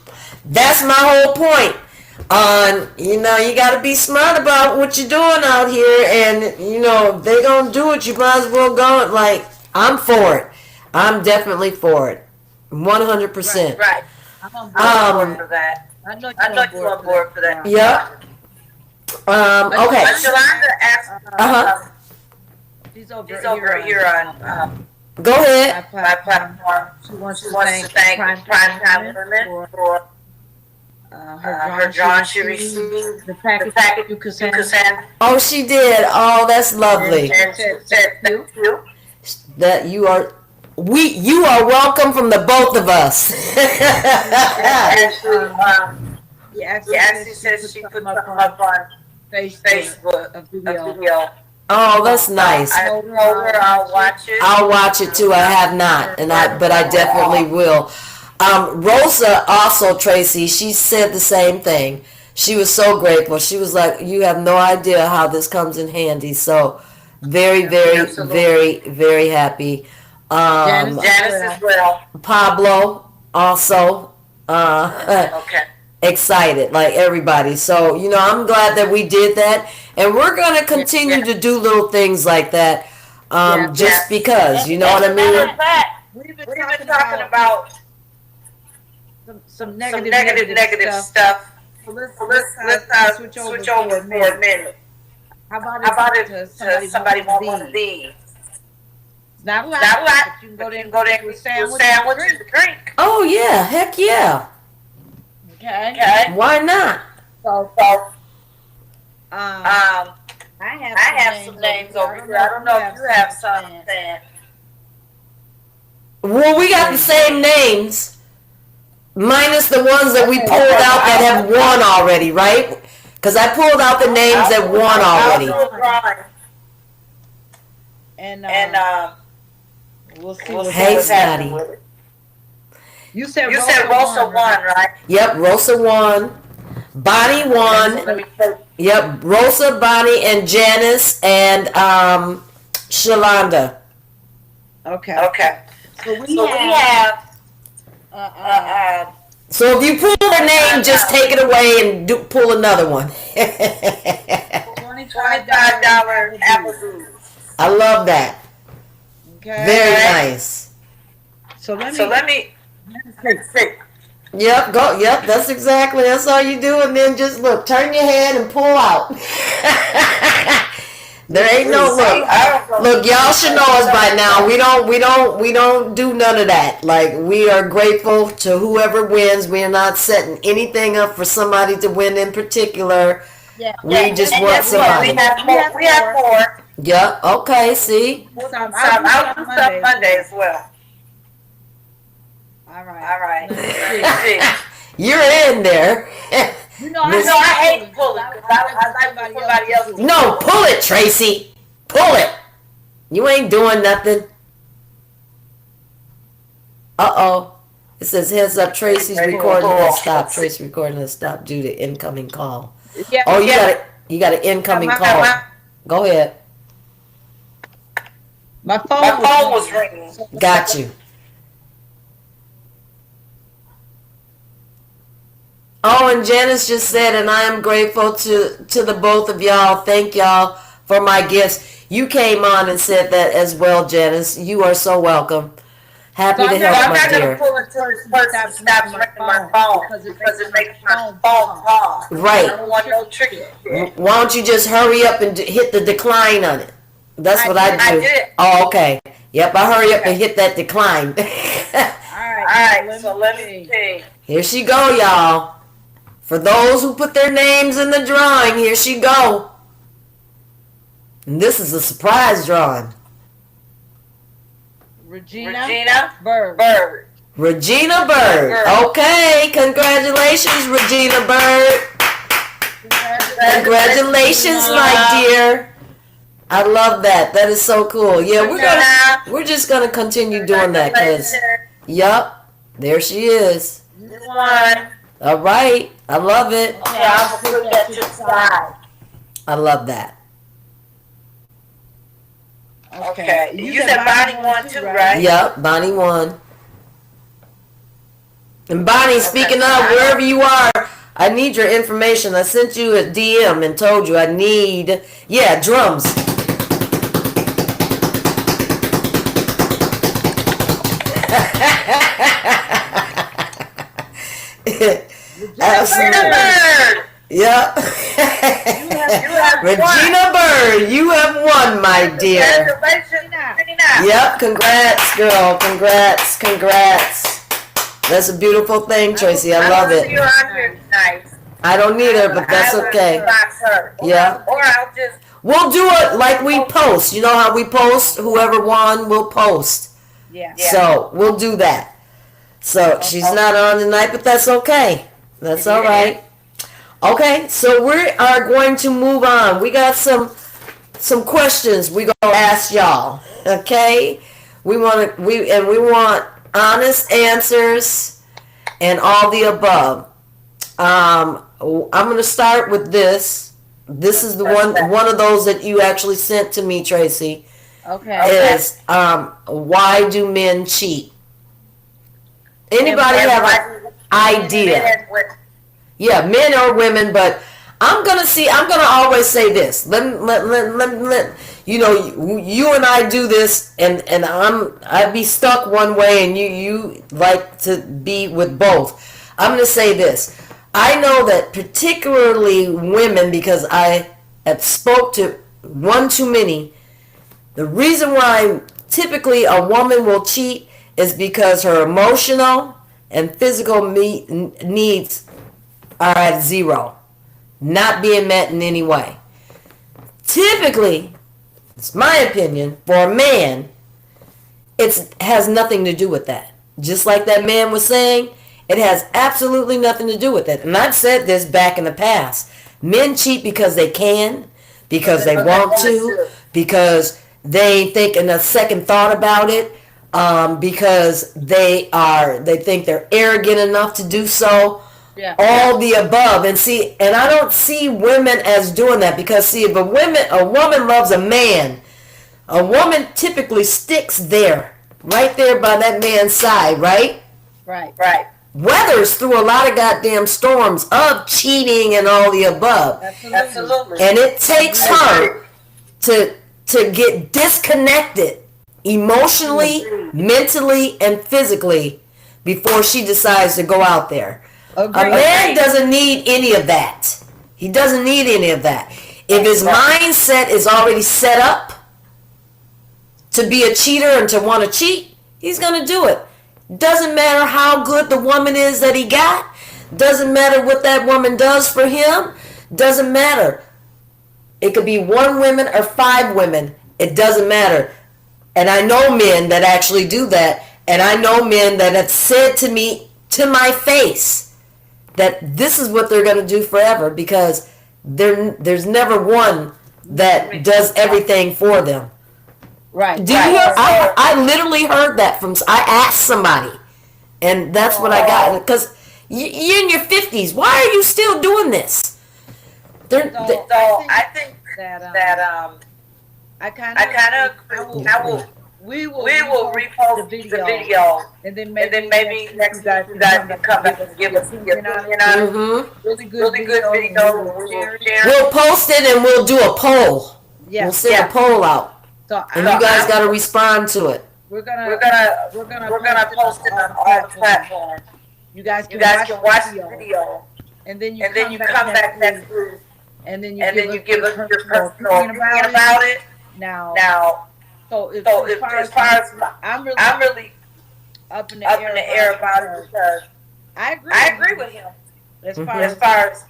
That's my whole point. You got to be smart about what you're doing out here, and they gonna do it. You might as well go. Like, I'm for it. I'm definitely for it. 100%. Right. I'm on board for that. I know you're on board for that. Yep. Okay. Shalonda asked. She's over here on. Go ahead. My platform. She wants to thank Prime Time Women for her drawing she received, the package you could send. Oh, she did. Oh, that's lovely. And she said thank you. That you are welcome from the both of us. She actually said she put something up Facebook a a video. video. Oh, that's nice. I told her I'll watch it. I'll watch it too. I have not, but I definitely will. Rosa also, Tracy, she said the same thing. She was so grateful. She was like, "You have no idea how this comes in handy." So, very, very, very, very happy. Janice as well. Pablo also Okay. excited, like everybody. So, I'm glad that we did that, and we're gonna continue to do little things like that. Just because, you know what I Matter mean? of fact, We've we've been talking about some negative stuff. So So let's switch switch over over for a minute. How about How about if if somebody want one of these? It's not a lot, Not a lot, but you can go there and go there get and a get a sandwich, sandwich and and a drink. Oh yeah, heck yeah. Okay. Okay. Why not? So, So, I I have some names over here. I don't know if you have something. Well, we got the same names, minus the ones that we pulled out that have won already, right? Because I pulled out the names that won already. I'll do a drawing, and and we'll see we'll what's see Hey, what's happening. happening Scotty. with it. You said You said Rosa won, right? Yep, Rosa won. Bonnie So won. let me take. Yep, Rosa, Bonnie, and Janice, and Shalonda. Okay. Okay. So we So we have have So if you pull their name, just take it away and pull another one. $25 $25 Applebee's. I love that. Okay. Very nice. So let me. So let me see. Yep, go. Yep, that's all you do, and then just look, turn your head and pull out. There ain't no look. Look, y'all should know us by now. We don't do none of that. Like, we are grateful to whoever wins. We are not setting anything up for somebody to win in particular. Yeah. We just And want guess what? somebody. We have four. Yep. Okay. See. So I'll do stuff Monday as well. All right. All right. Let's see. See. You're in there. You know, Miss- No, I hate pulling because I like somebody else. No, pull it, Tracy. Pull it. You ain't doing nothing. Uh-oh. It says, heads up, Tracy's recording has stopped. Tracy recording has stopped due to incoming call. Yeah. Oh, you got an incoming call. Go ahead. My phone, My phone was ringing. Got you. Oh, and Janice just said, and I am grateful to the both of y'all. Thank y'all for my gifts. You came on and said that as well, Janice. You are so welcome. Happy to I'm help, my not going to dear. pull until this person stops ringing my phone because it makes my phone pause. I Right. don't want no tricky shit. Why don't you just hurry up and hit the decline on it? That's what I do. I did. Oh, okay. Yep, I hurry up and hit that decline. All All right, so let me see. Here she go, y'all. For those who put their names in the drawing, here she go. And this is a surprise drawing. Regina Bird. Bird. Regina Bird. Okay, congratulations, Regina Bird. Congratulations, my dear. I love that. That is so cool. Yeah, we're just gonna continue doing that, cause yup, there she is. One. All right, I love it. Okay, I'll put that to the side. I love that. Okay. You said Bonnie won too, right? Yup, Bonnie won. And Bonnie, speaking of, wherever you are, I need your information. I sent you a DM and told you I need, drums. Absolutely. Yeah. Regina Bird, you have won, my dear. Yep, congrats, girl. Congrats. That's a beautiful thing, Tracy. I love it. You're on here tonight. I don't need her, but that's okay. Yeah. Or I'll just. We'll do it like we post. You know how we post? Whoever won, we'll post. Yeah. So we'll do that. So she's not on tonight, but that's okay. That's all right. Okay, so we are going to move on. We got some questions we gonna ask y'all. Okay, we want honest answers and all the above. I'm gonna start with this. This is the one of those that you actually sent to me, Tracy. Okay. Is why do men cheat? Anybody have an idea? Yeah, men or women, but I'm gonna always say this. Let you know, you and I do this, and I'd be stuck one way, and you like to be with both. I'm gonna say this. I know that particularly women, because I have spoke to one too many. The reason why typically a woman will cheat is because her emotional and physical needs are at zero, not being met in any way. Typically, it's my opinion, for a man, it has nothing to do with that. Just like that man was saying, it has absolutely nothing to do with it. And I've said this back in the past. Men cheat because they can, because they want to, because they ain't thinking a second thought about it, because they think they're arrogant enough to do so. Yeah. All the above. And I don't see women as doing that, because see, if a woman loves a man, a woman typically sticks there, right there by that man's side, right? Right. Weathers through a lot of goddamn storms of cheating and all the above. Absolutely. And it takes her to get disconnected emotionally, mentally, and physically before she decides to go out there. A man doesn't need any of that. He doesn't need any of that. If his mindset is already set up to be a cheater and to want to cheat, he's going to do it. Doesn't matter how good the woman is that he got. Doesn't matter what that woman does for him. Doesn't matter. It could be 1 woman or 5 women. It doesn't matter. And I know men that actually do that. And I know men that have said to me, to my face, that this is what they're going to do forever, because there's never one that does everything for them. Right. Do you hear? I literally heard that from. I asked somebody, and that's what I got. Because you're in your 50s. Why are you still doing this? I think that I kind of agree. We will repost the video, and then maybe next you guys can come back and give us your opinion on it. Really good video. We'll post it and we'll do a poll. Yeah. We'll send a poll out. And you guys got to respond to it. We're gonna post it on all platforms. You guys can watch the video, and then you come back next week, and then you give us your personal opinion about it. Now, so as far as I'm really up in the air about it, because I agree with him as far as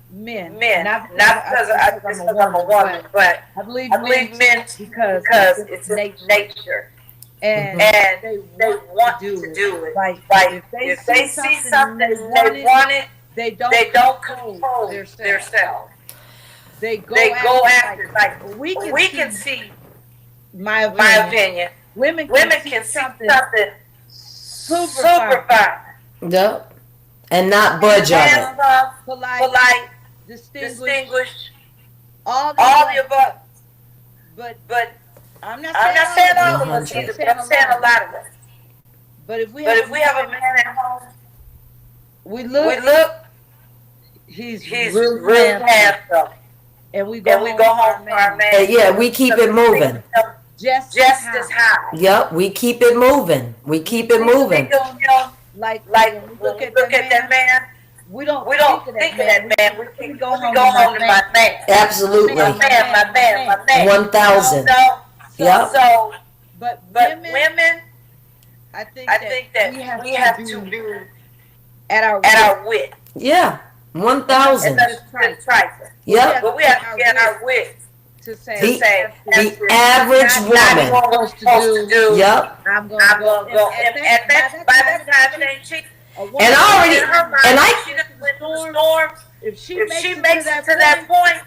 men, not because I'm a woman, but I believe men because it's nature, and they want to do it. Like if they see something they want it, they don't control themselves. They go after. Like we can see. My opinion. Women can see something super fine. Yep. And not budge on it. Polite, distinguished, all the above. But I'm not saying all of us either, but I'm saying a lot of us. But if we have a man at home, we look, he's really handsome. And we go home to our man. Yeah, we keep it moving. Just as high. Yep, we keep it moving. We keep it moving. Like when we look at that man, we don't think of that man. We go home to my man. Absolutely. My man. 1,000. Yep. So, but women, I think that we have to be at our wit. Yeah, 1,000. That's trifling. Yep. But we have to get our wit. To say the average woman. What supposed to do. Yep. I'm gonna go. By that time, it ain't cheap. And I she done went through the storms. if she If makes she it makes to it to that that point,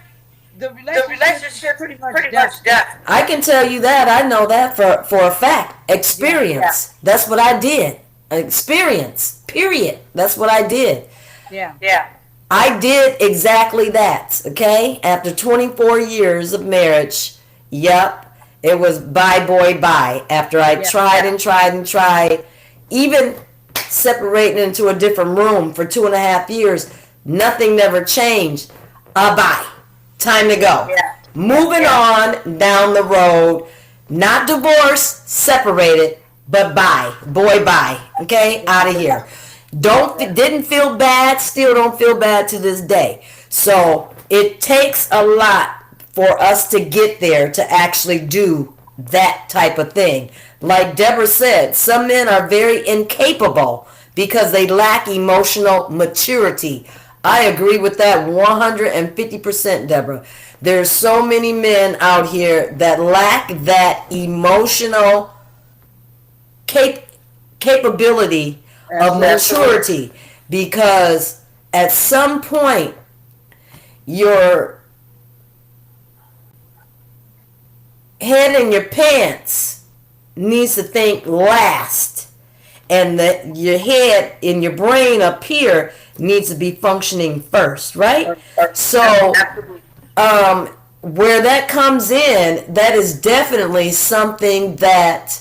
the the relationship relationship's pretty much pretty done. much done. I can tell you that. I know that for a fact. Experience. That's what I did. Experience. Period. That's what I did. Yeah. Yeah. I did exactly that. Okay? After 24 years of marriage, yep, it was bye boy bye. After I tried and tried and tried, even separating into a different room for 2.5 years, nothing never changed. Bye. Time to go. Yeah. Moving on down the road, not divorced, separated, but bye, boy, bye. Okay, out of here. Didn't feel bad, still don't feel bad to this day. So it takes a lot for us to get there to actually do that type of thing. Like Deborah said, some men are very incapable because they lack emotional maturity. I agree with that 150%, Deborah. There's so many men out here that lack that emotional capability of maturity, because at some point your head in your pants needs to think last, and that your head in your brain up here needs to be functioning first, right? So where that comes in, that is definitely something that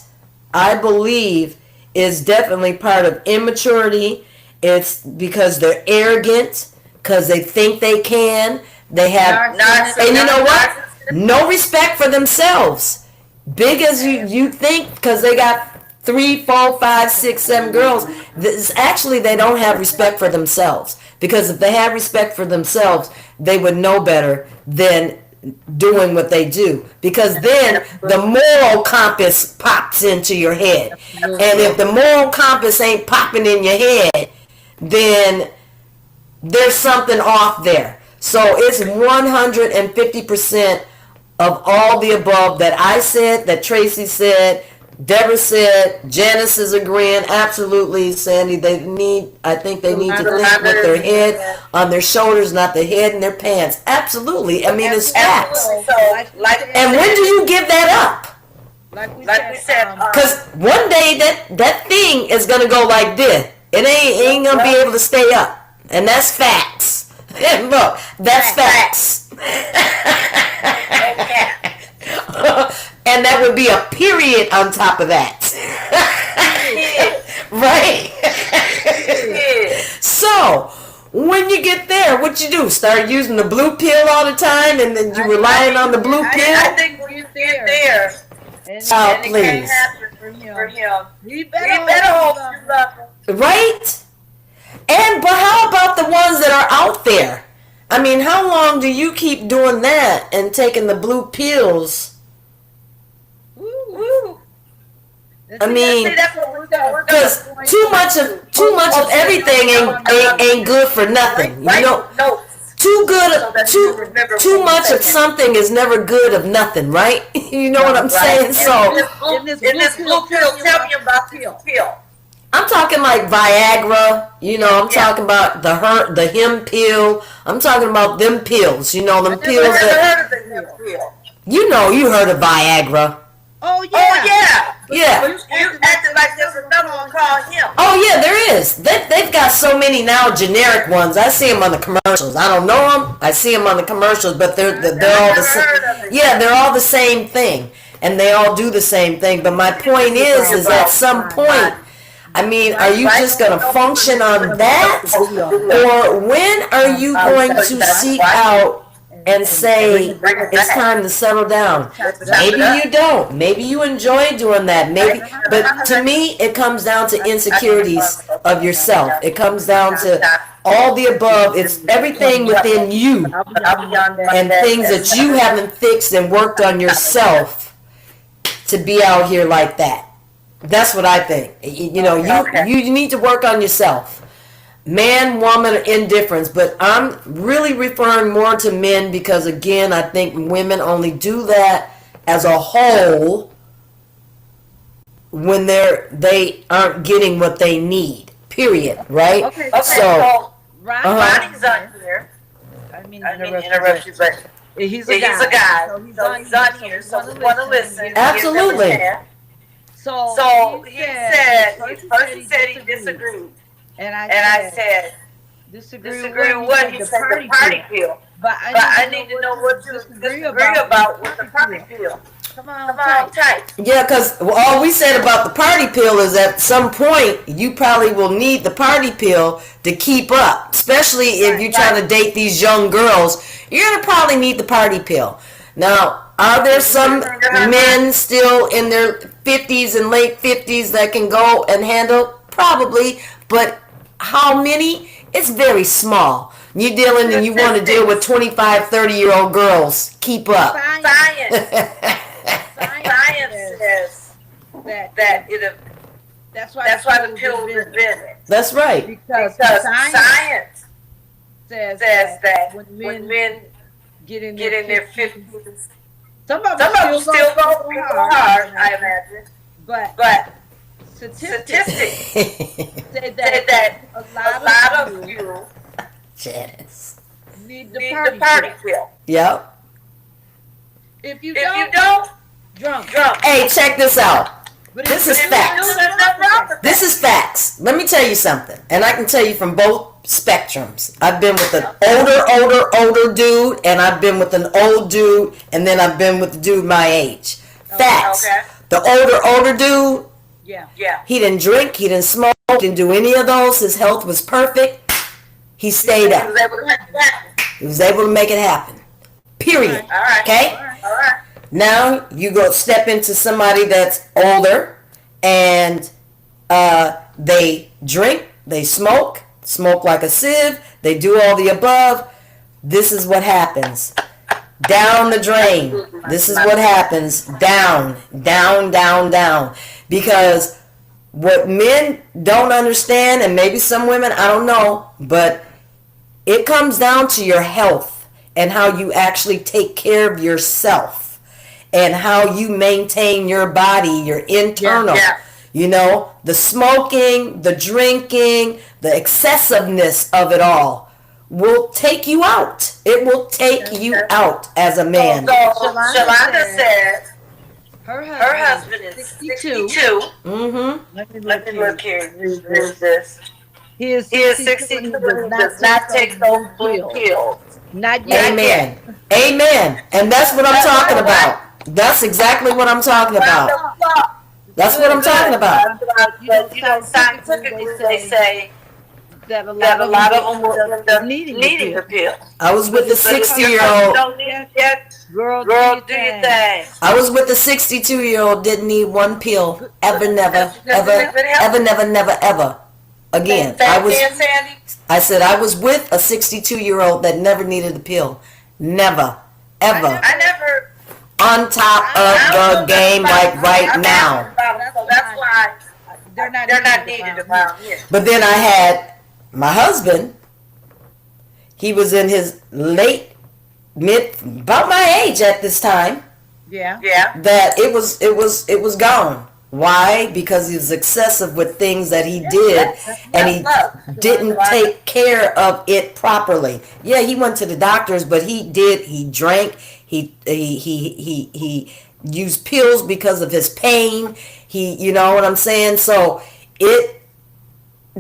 I believe is definitely part of immaturity. It's because they're arrogant, because they think they can. They have, and you know what? No respect for themselves. Big as you think, because they got 3, 4, 5, 6, 7 girls. Actually, they don't have respect for themselves. Because if they had respect for themselves, they would know better than doing what they do. Because then the moral compass pops into your head. And if the moral compass ain't popping in your head, then there's something off there. So it's 150% of all the above that I said, that Tracy said, Deborah said, Janice is agreeing. Absolutely, Sandy. I think they need to think with their head on their shoulders, not their head in their pants. Absolutely. I mean, it's facts. And when do you give that up? Like we said, Because one day that thing is going to go like this. It ain't going to be able to stay up. And that's facts. Look, that's facts. And that would be a period on top of that. Right? So, when you get there, what you do? Start using the blue pill all the time, and then you relying on the blue pill? I think when you get there, Oh, please. for him, We we better better hope hold you love him. Right? But how about the ones that are out there? I mean, how long do you keep doing that and taking the blue pills? I mean, because too much of everything ain't good for nothing. You know, too much of something is never good of nothing, right? You know what I'm saying? So In this blue pill, tell me about this pill. I'm talking like Viagra. You know, I'm talking about the him pill. I'm talking about them pills. You know, them pills that you know. You heard of Viagra? Oh yeah. Oh yeah. Yeah. You acting like there's another one called him. Oh yeah, there is. They've got so many now, generic ones. I see them on the commercials. I don't know them. I see them on the commercials, but they're all the same. Yeah, they're all the same thing, and they all do the same thing. But my point is at some point, I mean, are you just going to function on that, or when are you going to seek out and say it's time to settle down? Maybe you don't. Maybe you enjoy doing that. Maybe, but to me, it comes down to insecurities of yourself. It comes down to all the above. It's everything within you and things that you haven't fixed and worked on yourself to be out here like that. That's what I think. You know, you need to work on yourself. Man, woman, or indifference, but I'm really referring more to men because, again, I think women only do that as a whole when they aren't getting what they need. Period. Right? Okay. So Ronnie's on here. I mean, interrupt you, but he's he's a guy. so he's on here, so we want to listen. Absolutely. So he said, first he said he disagreed. And I said, disagree with what? He said the party pill. But I need to know what you disagree about with the party pill. Come on, tight. Yeah, because all we said about the party pill is at some point you probably will need the party pill to keep up, especially if you're trying to date these young girls. You're going to probably need the party pill. Now, are there some men still in their 50s and late 50s that can go and handle? Probably, but how many? It's very small. You're dealing and you want to deal with 25, 30-year-old girls. Keep up. Science says that's why the pill was invented. That's right. Because science says that when men get in their 50s, some of them them still go hard, I imagine. But statistics say that that a lot of you Janice. need the the party pill. Yep. If you If don't, you drunk. don't, Hey, check this out. But This if is you facts. do, there's nothing wrong with This is facts. Let me tell you something, and I can tell you from both spectrums. I've been with an older dude, and I've been with an old dude, and then I've been with a dude my age. Facts. Okay. The older dude, Yeah. he didn't drink, he didn't smoke, didn't do any of those. His health was perfect. He stayed up. He was able to make it happen. Period. All right. Okay? All right. Now you go step into somebody that's older and they drink, they smoke like a sieve, they do all the above. This is what happens. Down the drain. This is what happens. Down. Because what men don't understand, and maybe some women, I don't know, but it comes down to your health and how you actually take care of yourself and how you maintain your body, your internal. Yeah. You know, the smoking, the drinking, the excessiveness of it all will take you out. It will take you out as a man. So Shalonda said Her her husband is 62. Mm-hmm. Let me Let me look here. Who's this? He is He is 62 62 and he does not take those blue pills. Not yet. Amen. Amen. And that's what I'm talking about. That's exactly what I'm talking about. That's what I'm talking about. But scientifically they say that a that a lot of them will end up needing needing the pill. I was with a But if you 60-year-old. don't need it yet, Girl, girl, do your thing. I was with a 62-year-old. Didn't need one pill. Ever, never, ever. Again, Sandy? I said I was with a 62-year-old that never needed a pill. Never, ever. I never. On top of the game like right now. So that's why they're not needed around here. But then I had my husband. He was in his about my age at this time. Yeah. Yeah. That it was gone. Why? Because he was excessive with things that he did, and he didn't take care of it properly. Yeah, he went to the doctors, but he drank, he used pills because of his pain. You know what I'm saying? So it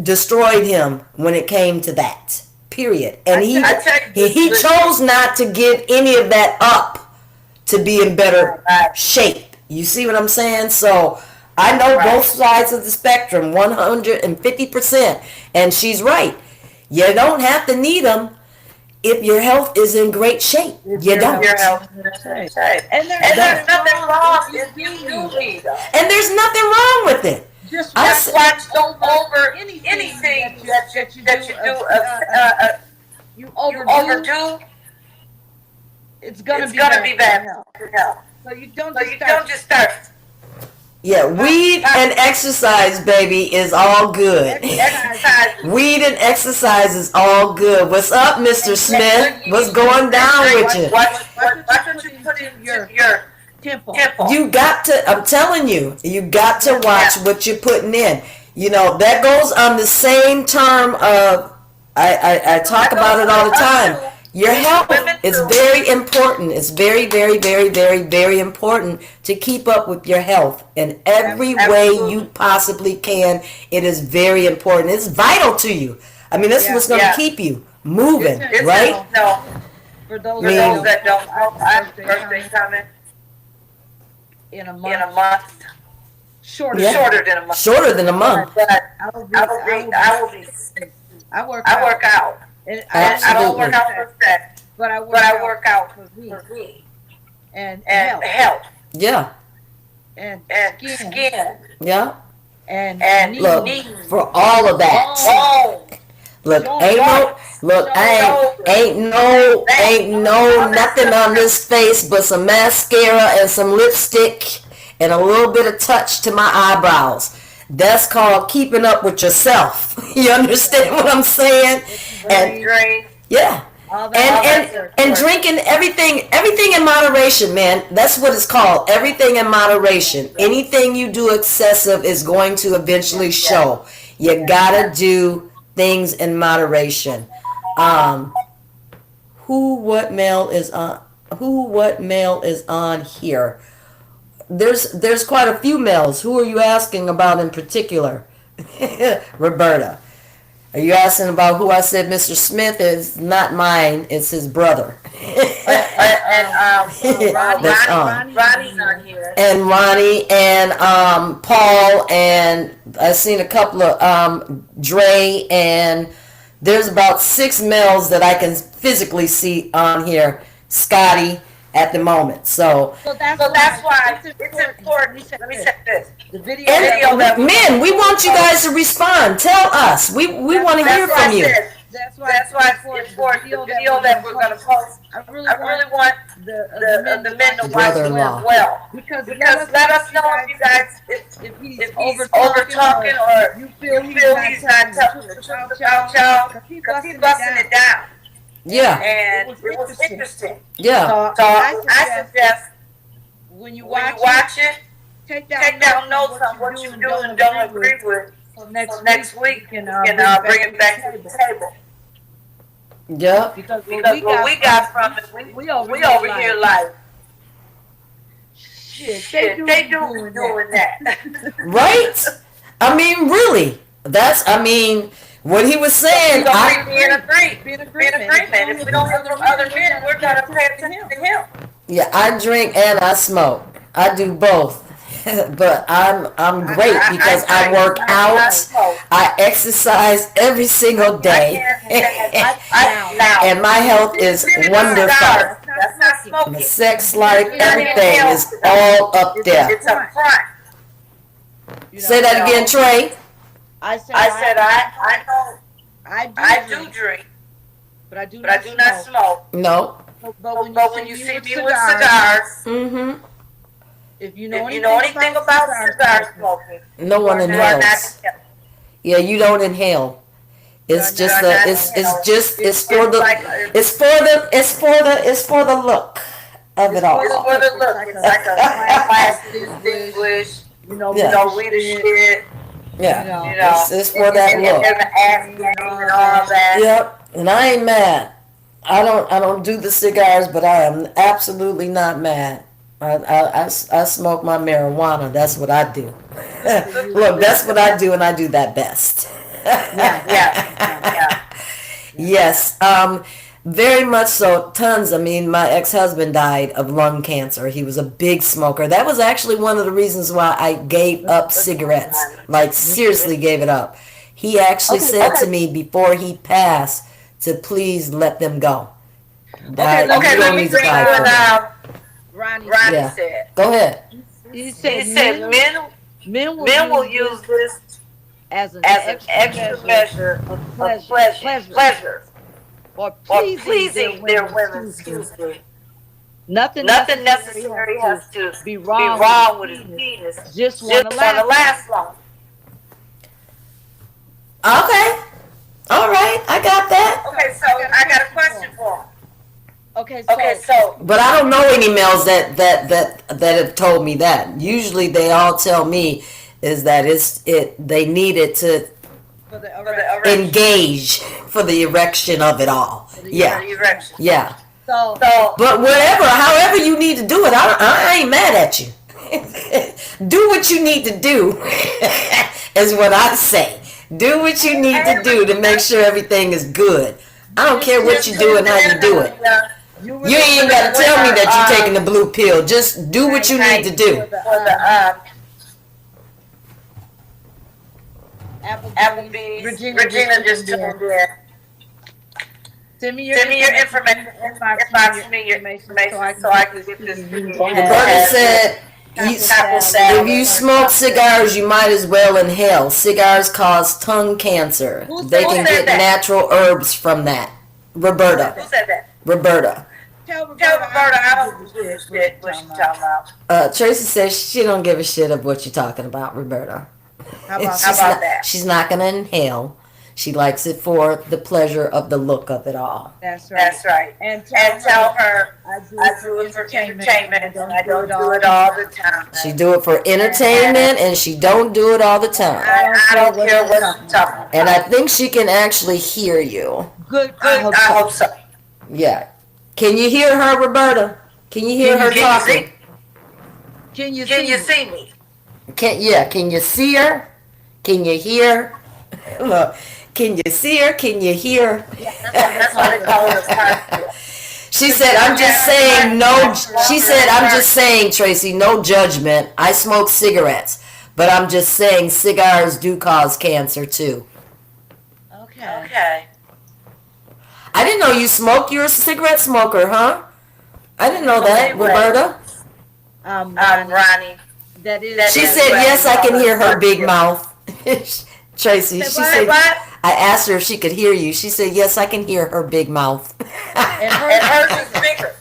destroyed him when it came to that. Period. And he chose not to give any of that up to be in better shape. You see what I'm saying? So I know both sides of the spectrum, 150%. And she's right. You don't have to need them if your health is in great shape. You don't. Your health is in great shape. And there's nothing wrong if you do need them. And there's nothing wrong with it. Just watch don't over anything that you you overdo. It's gonna be bad for health. So you don't just start. Yeah, weed and exercise, baby, is all good. Weed and exercise is all good. What's up, Mr. Smith? What's going down with you? Watch what you put in your temple. You got to, I'm telling you, you got to watch what you're putting in. You know, that goes on the same term of, I talk about it all the time. Your health is very important. It's very, very, very, very, very important to keep up with your health in every way you possibly can. It is very important. It's vital to you. I mean, this is what's going to keep you moving, right? No, For those Me- that don't know, I have a birthday coming in a in month, a month, shorter. Yeah. shorter than a month. Shorter than a month. But I will be, I will be, I work I work out. And I don't work Absolutely. out for sex, but I but I work out for for me me and and health health Yeah, and and skin skin yeah. and knees. Look, for all of that. bone. Look, ain't no nothing on this face but some mascara and some lipstick and a little bit of touch to my eyebrows. That's called keeping up with yourself. You understand what I'm saying? And Drink. yeah. All that And drinking everything in moderation, man. That's what it's called. Everything in moderation. Anything you do excessive is going to eventually show. You gotta do things in moderation. What male is on here? There's quite a few males. Who are you asking about in particular? Roberta. Are you asking about who I said Mr. Smith is? Not mine, it's his brother. That's on. Ronnie's on here. And Ronnie and Paul, and I've seen a couple of Dre, and there's about 6 males that I can physically see on here. Scotty at the moment. So that's why it's important. Let me say this. The video. and men, we want you guys to respond. Tell us. We want to hear from you. That's why it's important. The video that we're going to post. I really want the men to watch it Brother-in-law. well. Because Let us know if you guys if he's if he's over over talking or you feel he's not telling the truth about y'all, because he's busting it down. Yeah. And it was interesting. Yeah. So I suggest when you when watch, you watch it, take take down notes on what you do and don't agree with. So So next week you can bring it back to the table. Yeah. because Because what we got from it, we over here like, shit, they do doing that. Right? I mean, really. What he was saying, Be in agreement. If we don't have no other men, we're gonna pay attention to him. yeah, I drink and I smoke. I do both. But I'm great because I work out. I exercise every single day. And my health is wonderful. That's not My smoking. sex life, everything is all up there. It's a front. Say that again, Trey. I said I know, I I do do drink, but I do but I do not smoke. No. But When you see me with cigars, Mm-hmm. if you if you know anything about cigar smoking, No one you are not. inhales. Yeah, you don't inhale. It's just it's for the look of it all. It's for the look. It's like a class distinguished, Yeah. we the shit, Yeah. It's for that and look. the ass game and all that. Yep. And I ain't mad. I don't do the cigars, but I am absolutely not mad. I smoke my marijuana. That's what I do. Look, that's what I do, and I do that best. Yeah. Yes, very much so. Tons. I mean, my ex-husband died of lung cancer. He was a big smoker. That was actually one of the reasons why I gave up cigarettes. Like, seriously gave it up. He actually said to me before he passed to please let them go. Okay, let me bring what Ronnie Yeah. said. Go ahead. He He said said men will use this as an as an extra measure of of pleasure pleasure or or pleasing pleasing their women. excuse Excuse me. Nothing Nothing necessary has to be be wrong, wrong with with his his penis. penis. Just Just want want to to laugh. last long. Okay. All right. I got that. Okay, so I got a question for him. Okay, So But I don't know any males that have told me that. Usually they all tell me is that they need it For the erection. Engage for the erection of it all. Yeah. Yeah. So, But whatever, however you need to do it, I ain't mad at you. Do what you need to do, is what I say. Do what you need to do to make sure everything is good. I don't care what you do and how you do it. You ain't got to tell me that you're taking the blue pill. Just do what you need to do. Applebee's. Regina just told me. Send me your information. Inbox me your information so I can get this. Roberta said, if you smoke cigars, you might as well inhale. Cigars cause tongue cancer. They can get natural herbs from that. Roberta. Who said that? Roberta. Tell Roberta I don't give a shit what you talking about. Tracy says she don't give a shit of what you're talking about, Roberta. How about that? She's not going to inhale. She likes it for the pleasure of the look of it all. That's right. And tell her I do it for entertainment and I don't do it all the time. She do it for entertainment and she don't do it all the time. I don't care what you're talking about. And I think she can actually hear you. Good. I hope so. Yeah. Can you hear her, Roberta? Can you hear her talking? Can you see me? Can you see her? Can you hear? Look, can you see her? Can you hear? That's what they call us. She said, I'm just saying no. She said, I'm just saying, Tracy, no judgment. I smoke cigarettes, but I'm just saying cigars do cause cancer too. Okay. I didn't know you smoked. You're a cigarette smoker, huh? I didn't know that, Roberta. Ronnie. That is. She said, yes, I can hear her big mouth. Tracy, she said, I asked her if she could hear you. She said, yes, I can hear her big mouth. And hers is bigger.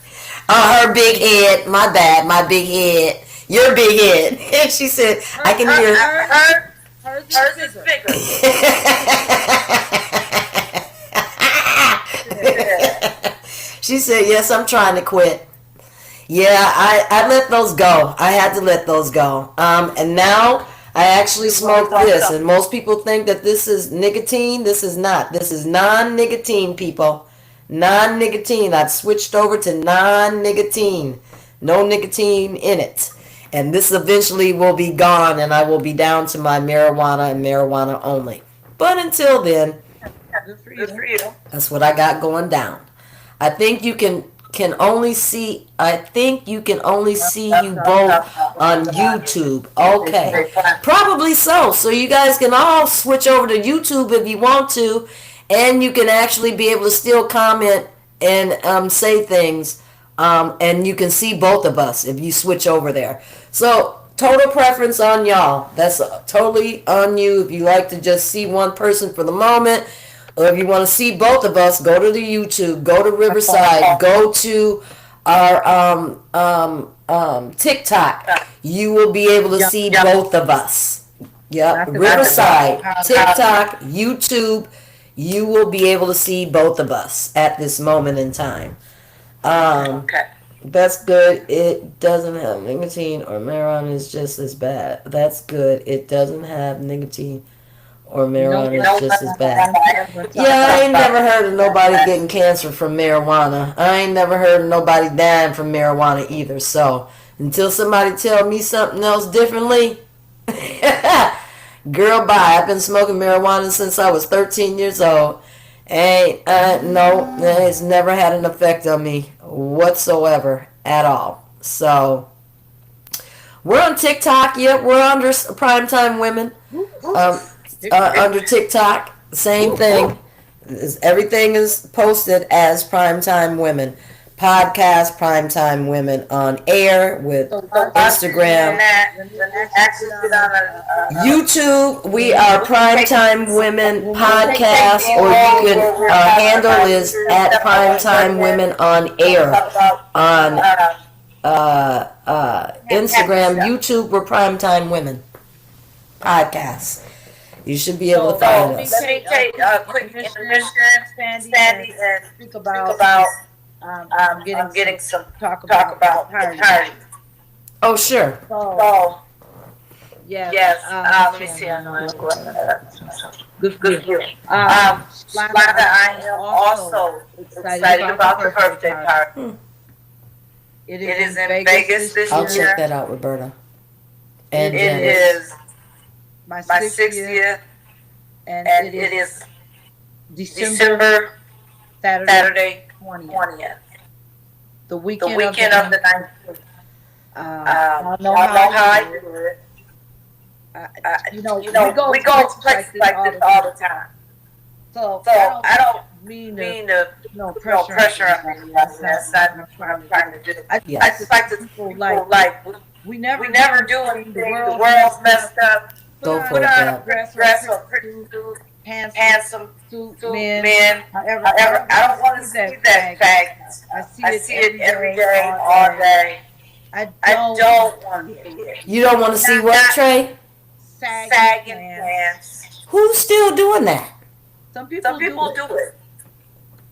Her big head. My bad, my big head. Your big head. And she said, I can hear Hers is bigger. She said, yes, I'm trying to quit. Yeah, I let those go. I had to let those go. And now I actually smoke this. And most people think that this is nicotine. This is not. This is non-nicotine, people. Non-nicotine. I've switched over to non-nicotine. No nicotine in it. And this eventually will be gone and I will be down to my marijuana and marijuana only. But until then, Good for you. that's what I got going down. I think you can only see you both on YouTube. Okay. Probably so. So you guys can all switch over to YouTube if you want to, and you can actually be able to still comment and say things, and you can see both of us if you switch over there. So total preference on y'all. That's totally on you. If you like to just see one person for the moment, or if you want to see both of us, go to the YouTube, go to Riverside, go to our TikTok. You will be able to see both of us. Yep, Riverside, TikTok, YouTube. You will be able to see both of us at this moment in time. Okay. That's good. It doesn't have nicotine or marijuana is just as bad. That's good. It doesn't have nicotine or marijuana is just as bad. Yeah, I ain't never heard of nobody getting cancer from marijuana. I ain't never heard of nobody dying from marijuana either. So until somebody tell me something else differently, girl, bye. I've been smoking marijuana since I was 13 years old. No, it's never had an effect on me whatsoever at all. So we're on TikTok. Yep, we're under Primetime Women. Under TikTok, same thing. Everything is posted as Primetime Women. Podcast Primetime Women on air with Instagram. YouTube, we are Primetime Women Podcast, or you can handle is at Primetime Women on air. On Instagram, YouTube, we're Primetime Women Podcast. You should be able to find us. Let me take a quick intermission, Sandy, and speak about I'm getting some talk about entirety. Oh, sure. So, Yes. Yes. Let Let me see. I know I'm going. Good Good deal. view. Splenda, I am also excited about the birthday party. It It is in Vegas this I'll year. check that out, Roberta. And It It Janice. is my my 60th, 60th, and and it it is is December December Saturday 20th. 20th. The The weekend weekend of the 19th. I don't know Y'all know how I do it. do it. You know, We go we to go places like this all the time. So So I don't mean mean to to no put pressure on anybody. anybody. That's not what I'm trying to do. I Yes. I just like to people people like like we never we never do anything. The world's messed up. Go Put for it, on a Deb. dress or or pretty suit, suit, handsome suit, men. men. However, However, I don't want to see that fact. I see it every day, all day. I I don't don't want to see it. You don't want to see what, Trey? sagging Sagging pants. pants. Who's still doing that? Some people, Some people do it.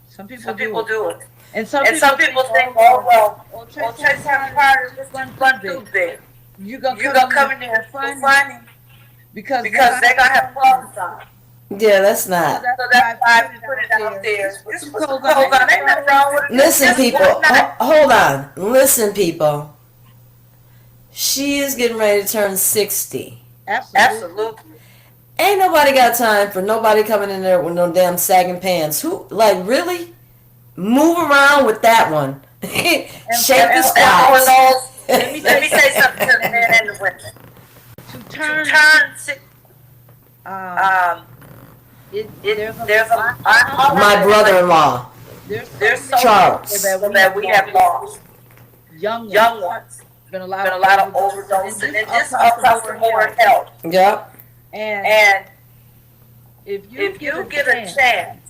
Some people, Some people do it. And some And some people think, oh well, oh, Church having parties, just run too big. You You gonna come in there and funny because they're gonna have clothes on. Yeah, that's not. So that's why I put it out there. Just put some clothes on. Ain't nothing wrong with it. Listen, Just people. one night. Hold on. Listen, people. She is getting ready to turn 60. Absolutely. Ain't nobody got time for nobody coming in there with no damn sagging pants. Who, like, really? Move around with that one. Shake the squats. Let me say something to the men and the women. to To turn, turn 60. there's a My brother-in-law, There's so Charles. many that we have lost. young Ones. Been a Been a lot of overdosing and just across the board health. Yep. And if you get a chance,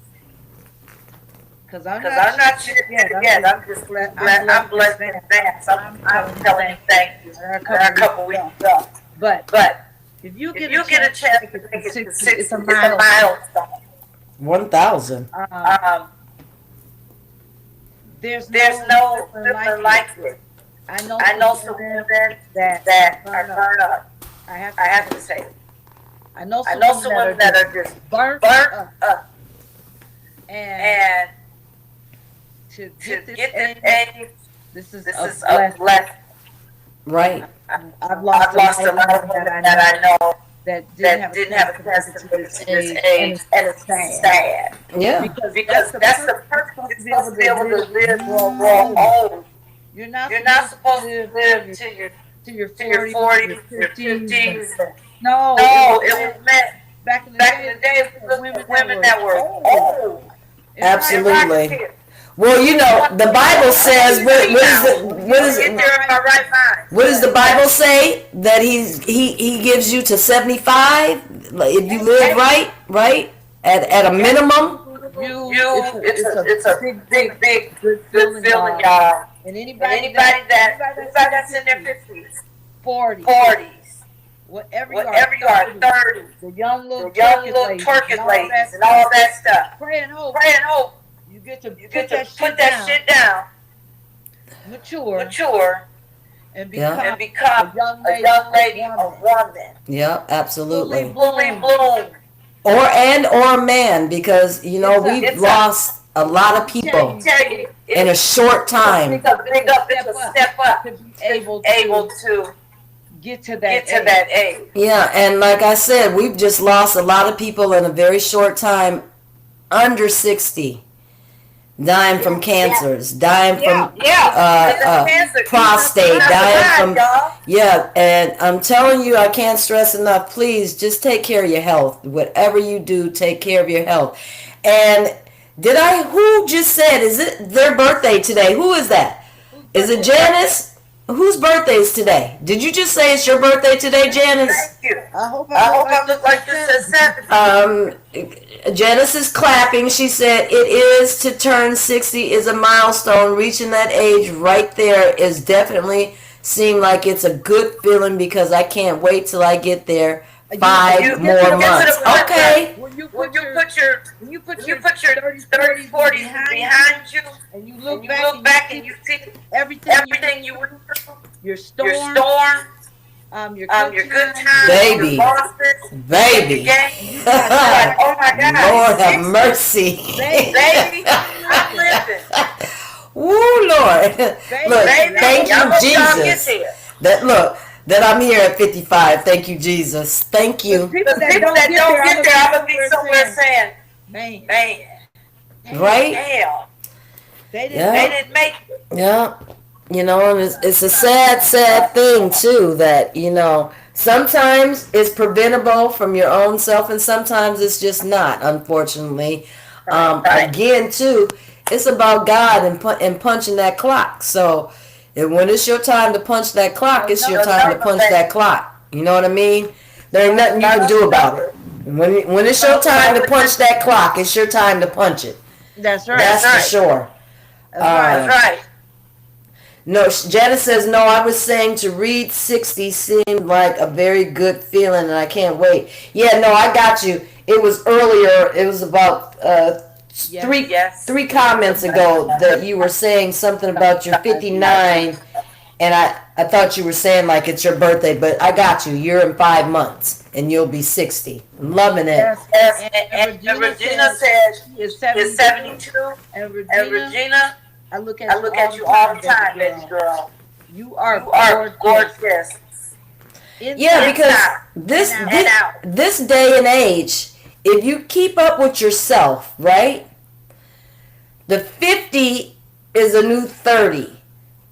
because I'm not sure yet, I'm just I'm blessed in advance. I'm telling you thank you. There are a couple weeks ago. but If you you get a chance to make it to 60, it's a milestone. 1,000. There's no different like it. I know some women that are turned up. I have to say it. I know some women that are just burnt up. And To get get this this age, age, this is this is a a blessing. Right. I've lost a lot of women that I know that that didn't have a chance to get to this age, and it's sad. Yeah. Because that's the purpose. You're supposed to be able to live grow old. You're not supposed to live to your to your 40s, your 50s. No, No, it was meant back in the day for women that were old. Absolutely. Well, you know, the Bible says, what does the Bible say? That he gives you to 75 if you live right at a minimum. It's a big good feeling, y'all. And anybody that's in their 50s, 40s, whatever you are, 30s, the young little twerking ladies and all that stuff. Pray and hope You get to put that shit down, mature, and Yeah. become a young lady, a woman. Yep, absolutely. Fully bloom. Or a man, because you know we've it's lost a lot of people Tell you, in a short time. It's a step up to be able to get to get to that age. Yeah, and like I said, we've just lost a lot of people in a very short time under 60. Dying from cancers, dying from prostate, dying from and I'm telling you, I can't stress enough, please just take care of your health. Whatever you do, take care of your health. And who just said, is it their birthday today? Who is that? Is it Janice? Whose birthday is today? Did you just say it's your birthday today, Janice? Thank you. I hope I look like this at 70. Janice is clapping. She said it is to turn 60 is a milestone. Reaching that age right there is definitely seem like it's a good feeling because I can't wait till I get there. 5 more months. Okay. When you put your 30s, 40s behind you, and you look look back and you see everything you went through, your your storm, storm, your good times, Baby. your losses, Baby. your games. Like, oh my God. Lord have mercy. Baby, I'm living. Woo, Lord. Look, Baby, thank y'all you, hope y'all get Jesus. there. That I'm here at 55. Thank you, Jesus. Thank you. The people that don't get there, I'm going to be somewhere saying, man, Right? damn, They Yeah. they didn't make it. Yeah. You know, and it's a sad thing, too, that, you know, sometimes it's preventable from your own self and sometimes it's just not, unfortunately. Right. Again, too, it's about God and punching that clock. So when it's your time to punch that clock, it's your time to punch that clock. You know what I mean? There ain't nothing you can do about it. When it's your time to punch that clock, it's your time to punch it. That's right. That's for sure. That's right. No, Janice says, no, I was saying to read 60 seemed like a very good feeling and I can't wait. Yeah, no, I got you. It was earlier. It was about three comments ago that you were saying something about your 59 and I thought you were saying like it's your birthday, but I got you. You're in 5 months and you'll be 60. I'm loving it. Yes. And Regina says is it's 72. And And Regina, I look at you all the time, baby girl. You are gorgeous. Yeah, because this day and age, if you keep up with yourself, right? The 50 is a new 30.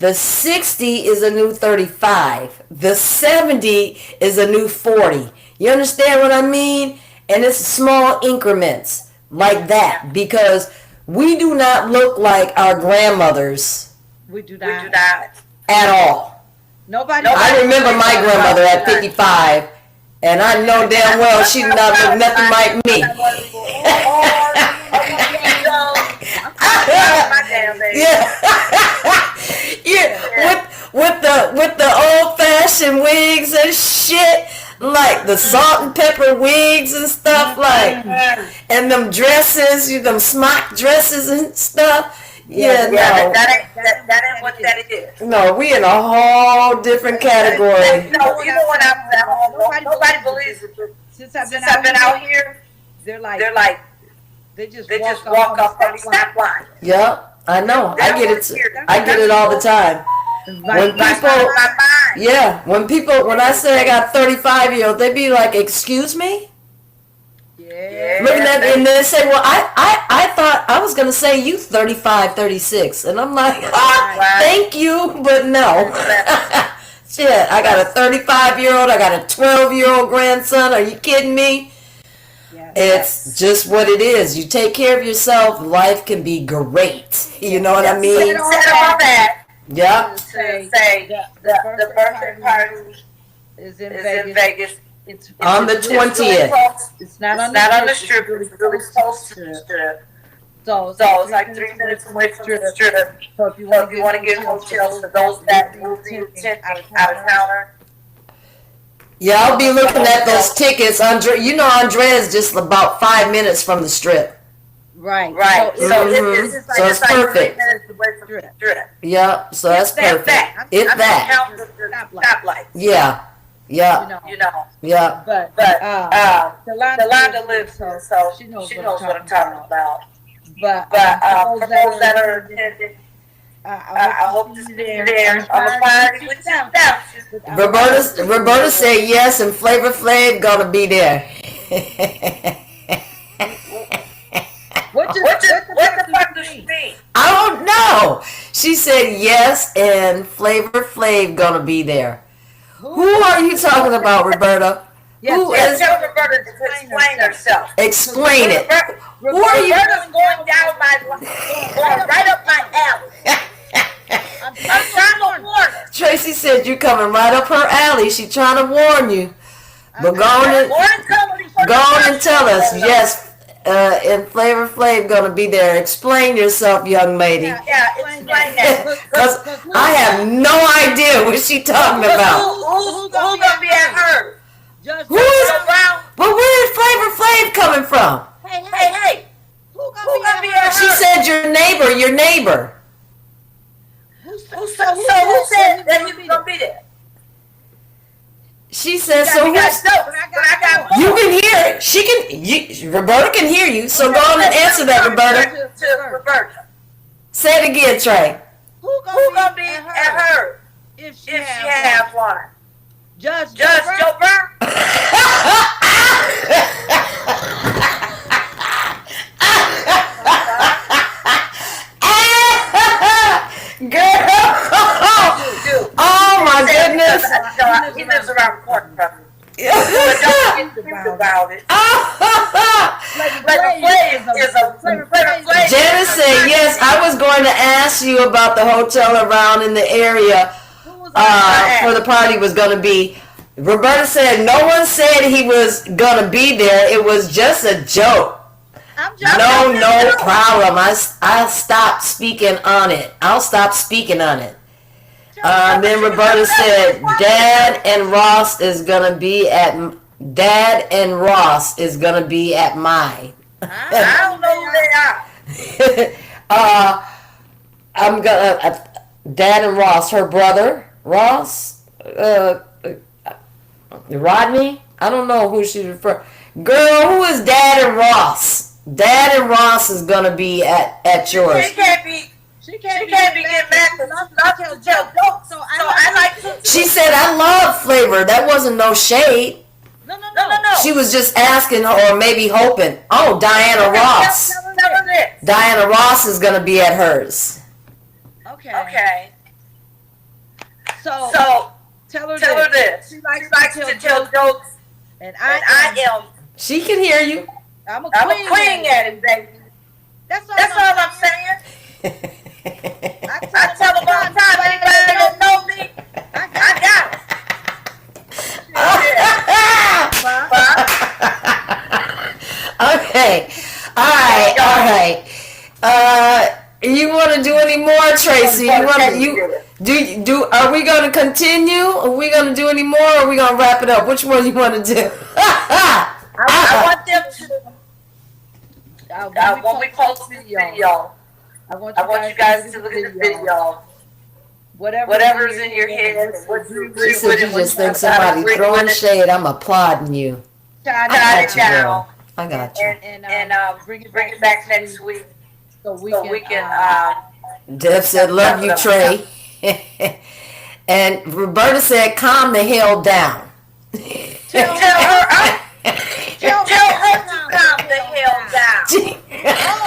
The 60 is a new 35. The 70 is a new 40. You understand what I mean? And it's small increments like that because we do not look like our grandmothers We do We do not. not. at all. Nobody. I remember my grandmother at 55, and I know damn well she did not look nothing like me. My damn baby. Yeah, with the old fashioned wigs and shit, like the salt and pepper wigs and stuff, like, and them dresses, them smock dresses and stuff. Yeah, no, That ain't what that is. no, we in a whole different category. No, you know when I was at home, nobody believes it. Since I've Since I've been out here, they're like they just walk up on the stop line. Yep, I know. I get it. I get it all the time. When people, when I say I got 35-year-olds, they be like, "Excuse me." Yeah. Looking at and then say, well, I thought I was going to say you 35, 36. And I'm like, thank you, but no. Shit, I got a 35-year-old, I got a 12-year-old grandson. Are you kidding me? Yeah. It's just what it is. You take care of yourself, life can be great. You know what I mean? Said all that. Yep. Say the birthday party Is in is Vegas. in Vegas. It's On the It's really 20th. close. It's not It's on not on the the strip. It's really close to the strip. So So it's like 3 minutes away from the strip. So if you So if you want to get hotels for those that move to out of towner, Yeah, I'll be looking at those tickets. You know, Andrea's just about 5 minutes from the strip. right. right? So So Mhm. it's So it's like perfect. 3 minutes away from the strip. Yep, so that's perfect. If I'm that. counting the stoplight. Yeah. Yeah. You know, Yeah. But but Yolanda lives here, so she knows what I'm talking about. But For those that are attending, I hope to see you there on the party with you. Roberta said yes, and Flavor Flav gonna be there. What What the fuck does she mean? I don't know. She said yes, and Flavor Flav gonna be there. Who are you talking about, Roberta? Who Yeah, is? tell Roberta to explain herself. Explain it. Who are you? Roberta's going down going right up my alley. I'm trying to warn her. Tracy said you're coming right up her alley. She trying to warn you. But go on and tell us. Yes, and Flavor Flav gonna be there. Explain yourself, young lady. Yeah, explain that. Because I have no idea what she talking about. Who's gonna be at her? Who is? But where is Flavor Flav coming from? Hey, who gonna be at her? She said your neighbor. Who said that he was gonna be there? She said, so You got who's, dope, but I got more. you can hear it. Roberta can hear you. So go on and answer that, Roberta. To Roberta. Say it again, Trey. Who Who gonna be at at her if she if she have have one? Judge Judge Joe Joe Burr? Girl. Oh my goodness. He lives around the corner from me. But don't get confused about it. Flavor Flav is a Flavor Flav. Janice said, yes, I was going to ask you about the hotel around in the area where the party was going to be. Roberta said, no one said he was going to be there. It was just a joke. I'm just No problem. I'll stop speaking on it. I'll stop speaking on it. Then Roberta said, Dad and Ross is gonna be at mine. I don't know who they are. I'm gonna Dad and Ross, her brother Ross, Rodney. I don't know who she's referring. Girl, who is Dad and Ross? Dad and Ross is gonna be at yours. She can't be getting back to tell jokes. So I like to. She said, I love Flavor. That wasn't no shade. No. She was just asking or maybe hoping. Oh, Diana Ross. Tell her this. Diana Ross is going to be at hers. Okay. So tell her this. She likes to tell jokes, and I am. She can hear you. I'm a I'm queen, a queen at it, baby. That's all I'm saying. I tell them all the time, anybody that don't know me, I got it. Okay. All right. You want to do any more, Tracy? Are we going to continue? Are we going to do any more? Or are we going to wrap it up? Which one you want to do? I want them to. When we post this video, I want you guys to look at the video. Whatever's in your head, what you She said you just think somebody throwing shade. I'm applauding you. Jot it down. I got you. And bring it back next week so we can. Deb said, love you, Trey. And Roberta said, calm the hell down. Tell her to calm the hell down.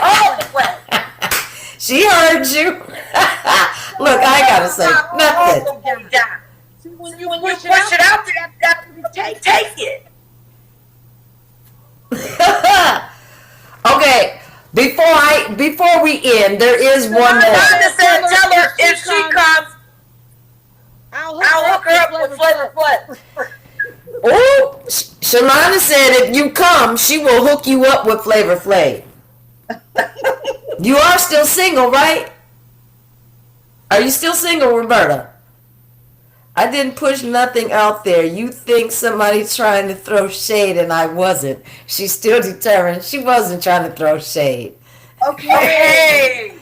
All the way. She heard you. Look, I ain't gotta say nothing. When you push it out there, you got to take it. Okay, before we end, there is one more. Tell her if she comes, I'll hook her up with Flavor Flav. Oh, Shalana said if you come, she will hook you up with Flavor Flav. You are still single, right? Are you still single, Roberta? I didn't push nothing out there. You think somebody's trying to throw shade and I wasn't. She's still determined. She wasn't trying to throw shade. Okay.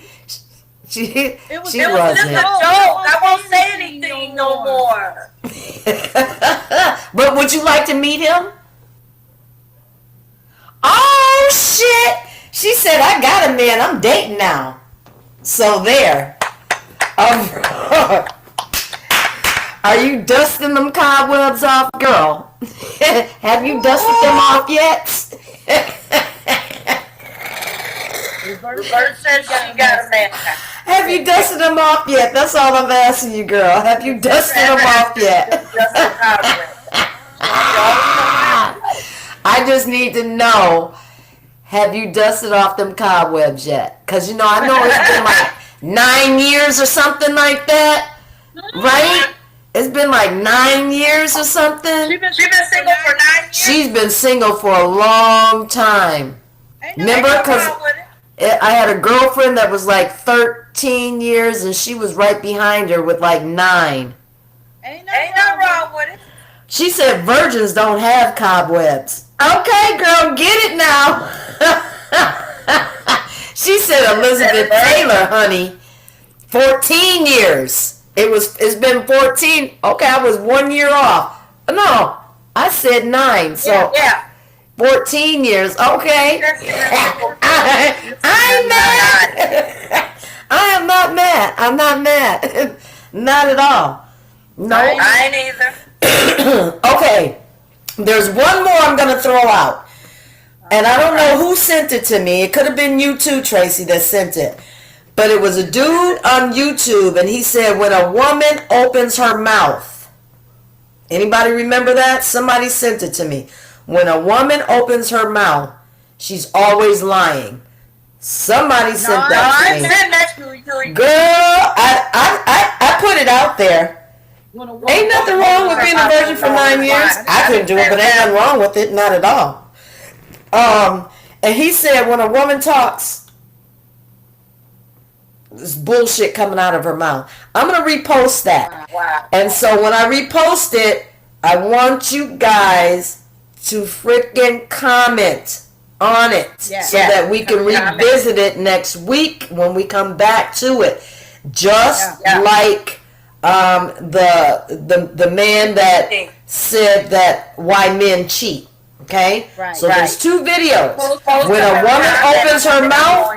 She It was wasn't. just a joke. I won't say anything no more. But would you like to meet him? Oh, shit. She said, I got a man. I'm dating now. So there. Are you dusting them cobwebs off, girl? Have you dusted them off yet? Roberta says she got a man. Have you dusted them off yet? That's all I'm asking you, girl. Have you dusted them off yet? I just need to know, have you dusted off them cobwebs yet? Because, I know it's been like 9 years or something like that, right? It's been like 9 years or something. She's been single for 9 years. She's been single for a long time. Remember? Because I had a girlfriend that was like 13 years and she was right behind her with like 9. Ain't nothing wrong with it. She said virgins don't have cobwebs. Okay, girl, get it now. She said Elizabeth Taylor, honey. 14 years. It's been 14. Okay, I was 1 year off. No, I said 9. So Yeah. 14 years. Okay. I'm mad. I am not mad. I'm not mad. Not at all. No. I ain't either. Okay. There's one more I'm going to throw out. And I don't know who sent it to me. It could have been you too, Tracy, that sent it. But it was a dude on YouTube, and he said, when a woman opens her mouth. Anybody remember that? Somebody sent it to me. When a woman opens her mouth, she's always lying. Somebody sent that to me. Girl, I put it out there. Ain't nothing wrong with being a virgin for 9 years. I couldn't do it, but ain't nothing wrong with it. Not at all. And he said when a woman talks, this bullshit coming out of her mouth. I'm going to repost that. Wow. And so when I repost it, I want you guys to freaking comment on it so that we can revisit it next week when we come back to it. Just like the man that said that why men cheat. Okay? Right. So there's 2 videos. When a woman opens her mouth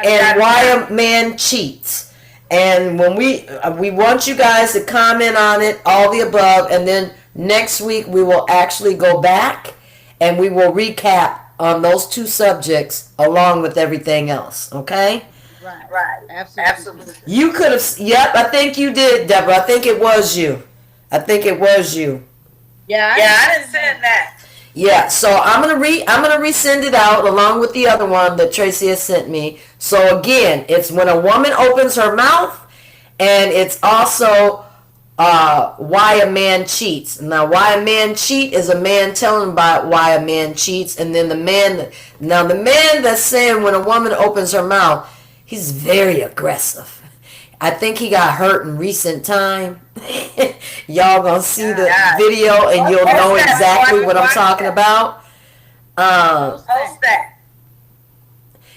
and why a man cheats. And when we want you guys to comment on it, all the above, and then next week we will actually go back and we will recap on those 2 subjects along with everything else. Okay? Right. Absolutely. You could have, yep, I think you did, Deborah. I think it was you. Yeah, I didn't send that. Yeah, so I'm gonna resend it out along with the other one that Tracy has sent me. So again, it's when a woman opens her mouth, and it's also why a man cheats. Now, why a man cheat is a man telling about why a man cheats, and then the man that's saying when a woman opens her mouth, he's very aggressive. I think he got hurt in recent time. Y'all gonna see the video and you'll know exactly what I'm talking about. Post that.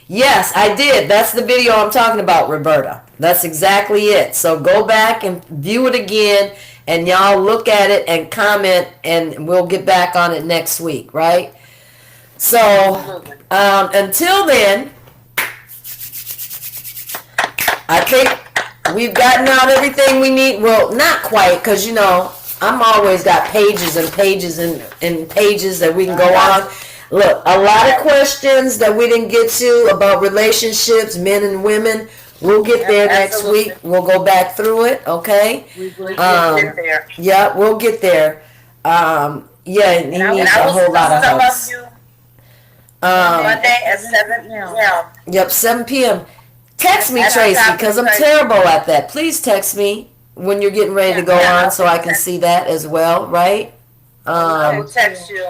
Yes, I did. That's the video I'm talking about, Roberta. That's exactly it. So go back and view it again, and y'all look at it and comment, and we'll get back on it next week, right? So until then, I think we've gotten out everything we need. Well, not quite, because, I'm always got pages and pages and pages that we can go on. Look, a lot of questions that we didn't get to about relationships, men and women. We'll get there next week. We'll go back through it, okay? We will get there. Yeah, we'll get there. Yeah, he needs a whole lot of help. Monday at 7 p.m. Yep, 7 p.m. Text me, Tracy, because I'm terrible at that. Please text me when you're getting ready to go on so I can see that as well, right? I will text you.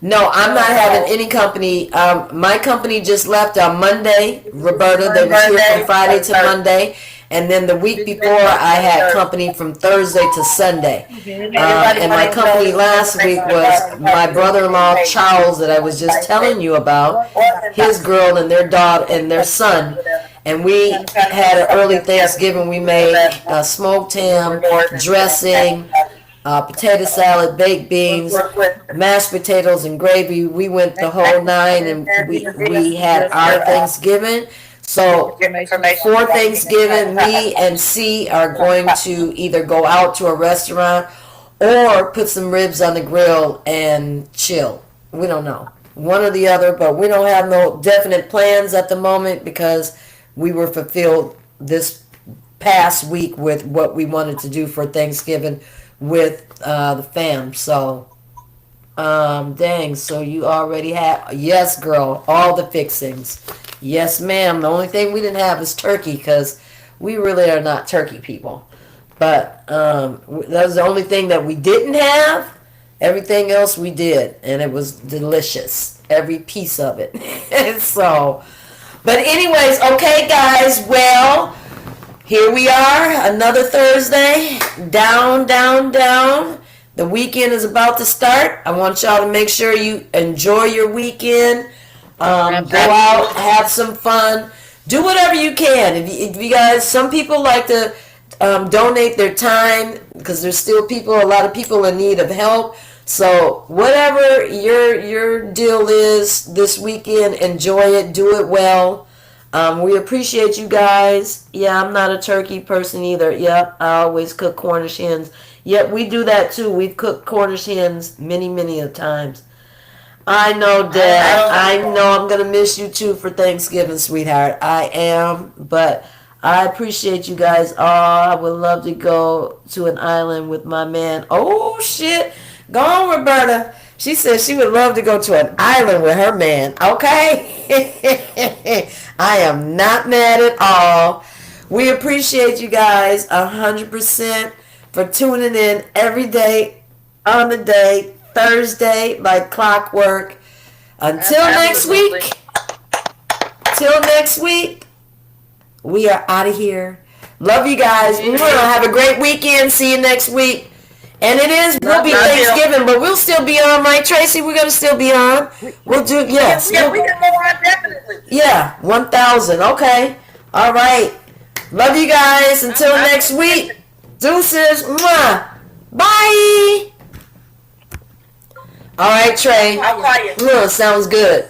No, I'm not having any company. My company just left on Monday, Roberta. They were here from Friday to Monday. And then the week before, I had company from Thursday to Sunday. And my company last week was my brother-in-law, Charles, that I was just telling you about, his girl and their daughter and their son. And we had an early Thanksgiving. We made smoked ham, dressing, potato salad, baked beans, mashed potatoes, and gravy. We went the whole 9, and we had our Thanksgiving. So for Thanksgiving, me and C are going to either go out to a restaurant or put some ribs on the grill and chill. We don't know. One or the other, but we don't have no definite plans at the moment because we were fulfilled this past week with what we wanted to do for Thanksgiving with the fam. So, dang, so you already have, yes, girl, all the fixings. Yes, ma'am. The only thing we didn't have is turkey because we really are not turkey people. But that was the only thing that we didn't have. Everything else we did, and it was delicious. Every piece of it. So, but anyways, okay, guys. Well, here we are, another Thursday. Down, down, down. The weekend is about to start. I want y'all to make sure you enjoy your weekend. Go out, have some fun, do whatever you can. If you guys, some people like to donate their time, because there's still a lot of people in need of help. So whatever your deal is this weekend, enjoy it, do it well. We appreciate you guys. Yeah, I'm not a turkey person either. Yep, I always cook Cornish hens. Yep, we do that too. We've cooked Cornish hens many a times. I know, Dad. I know I'm going to miss you too for Thanksgiving, sweetheart. I am, but I appreciate you guys. Oh, I would love to go to an island with my man. Oh, shit. Go on, Roberta. She said she would love to go to an island with her man. Okay? I am not mad at all. We appreciate you guys 100% for tuning in every day on the day, Thursday, like clockwork. Until next week. Till next week. We are out of here. Love you guys. Have a great weekend. See you next week. And we'll be Thanksgiving, but we'll still be on, right, Tracy? We're going to still be on. We'll do, yes. Yeah, we can go on, definitely. Yeah, 1,000. Okay. All right. Love you guys. Until next week. Deuces. Mwah. Bye. All right, Trey. I'll call you. Sounds good.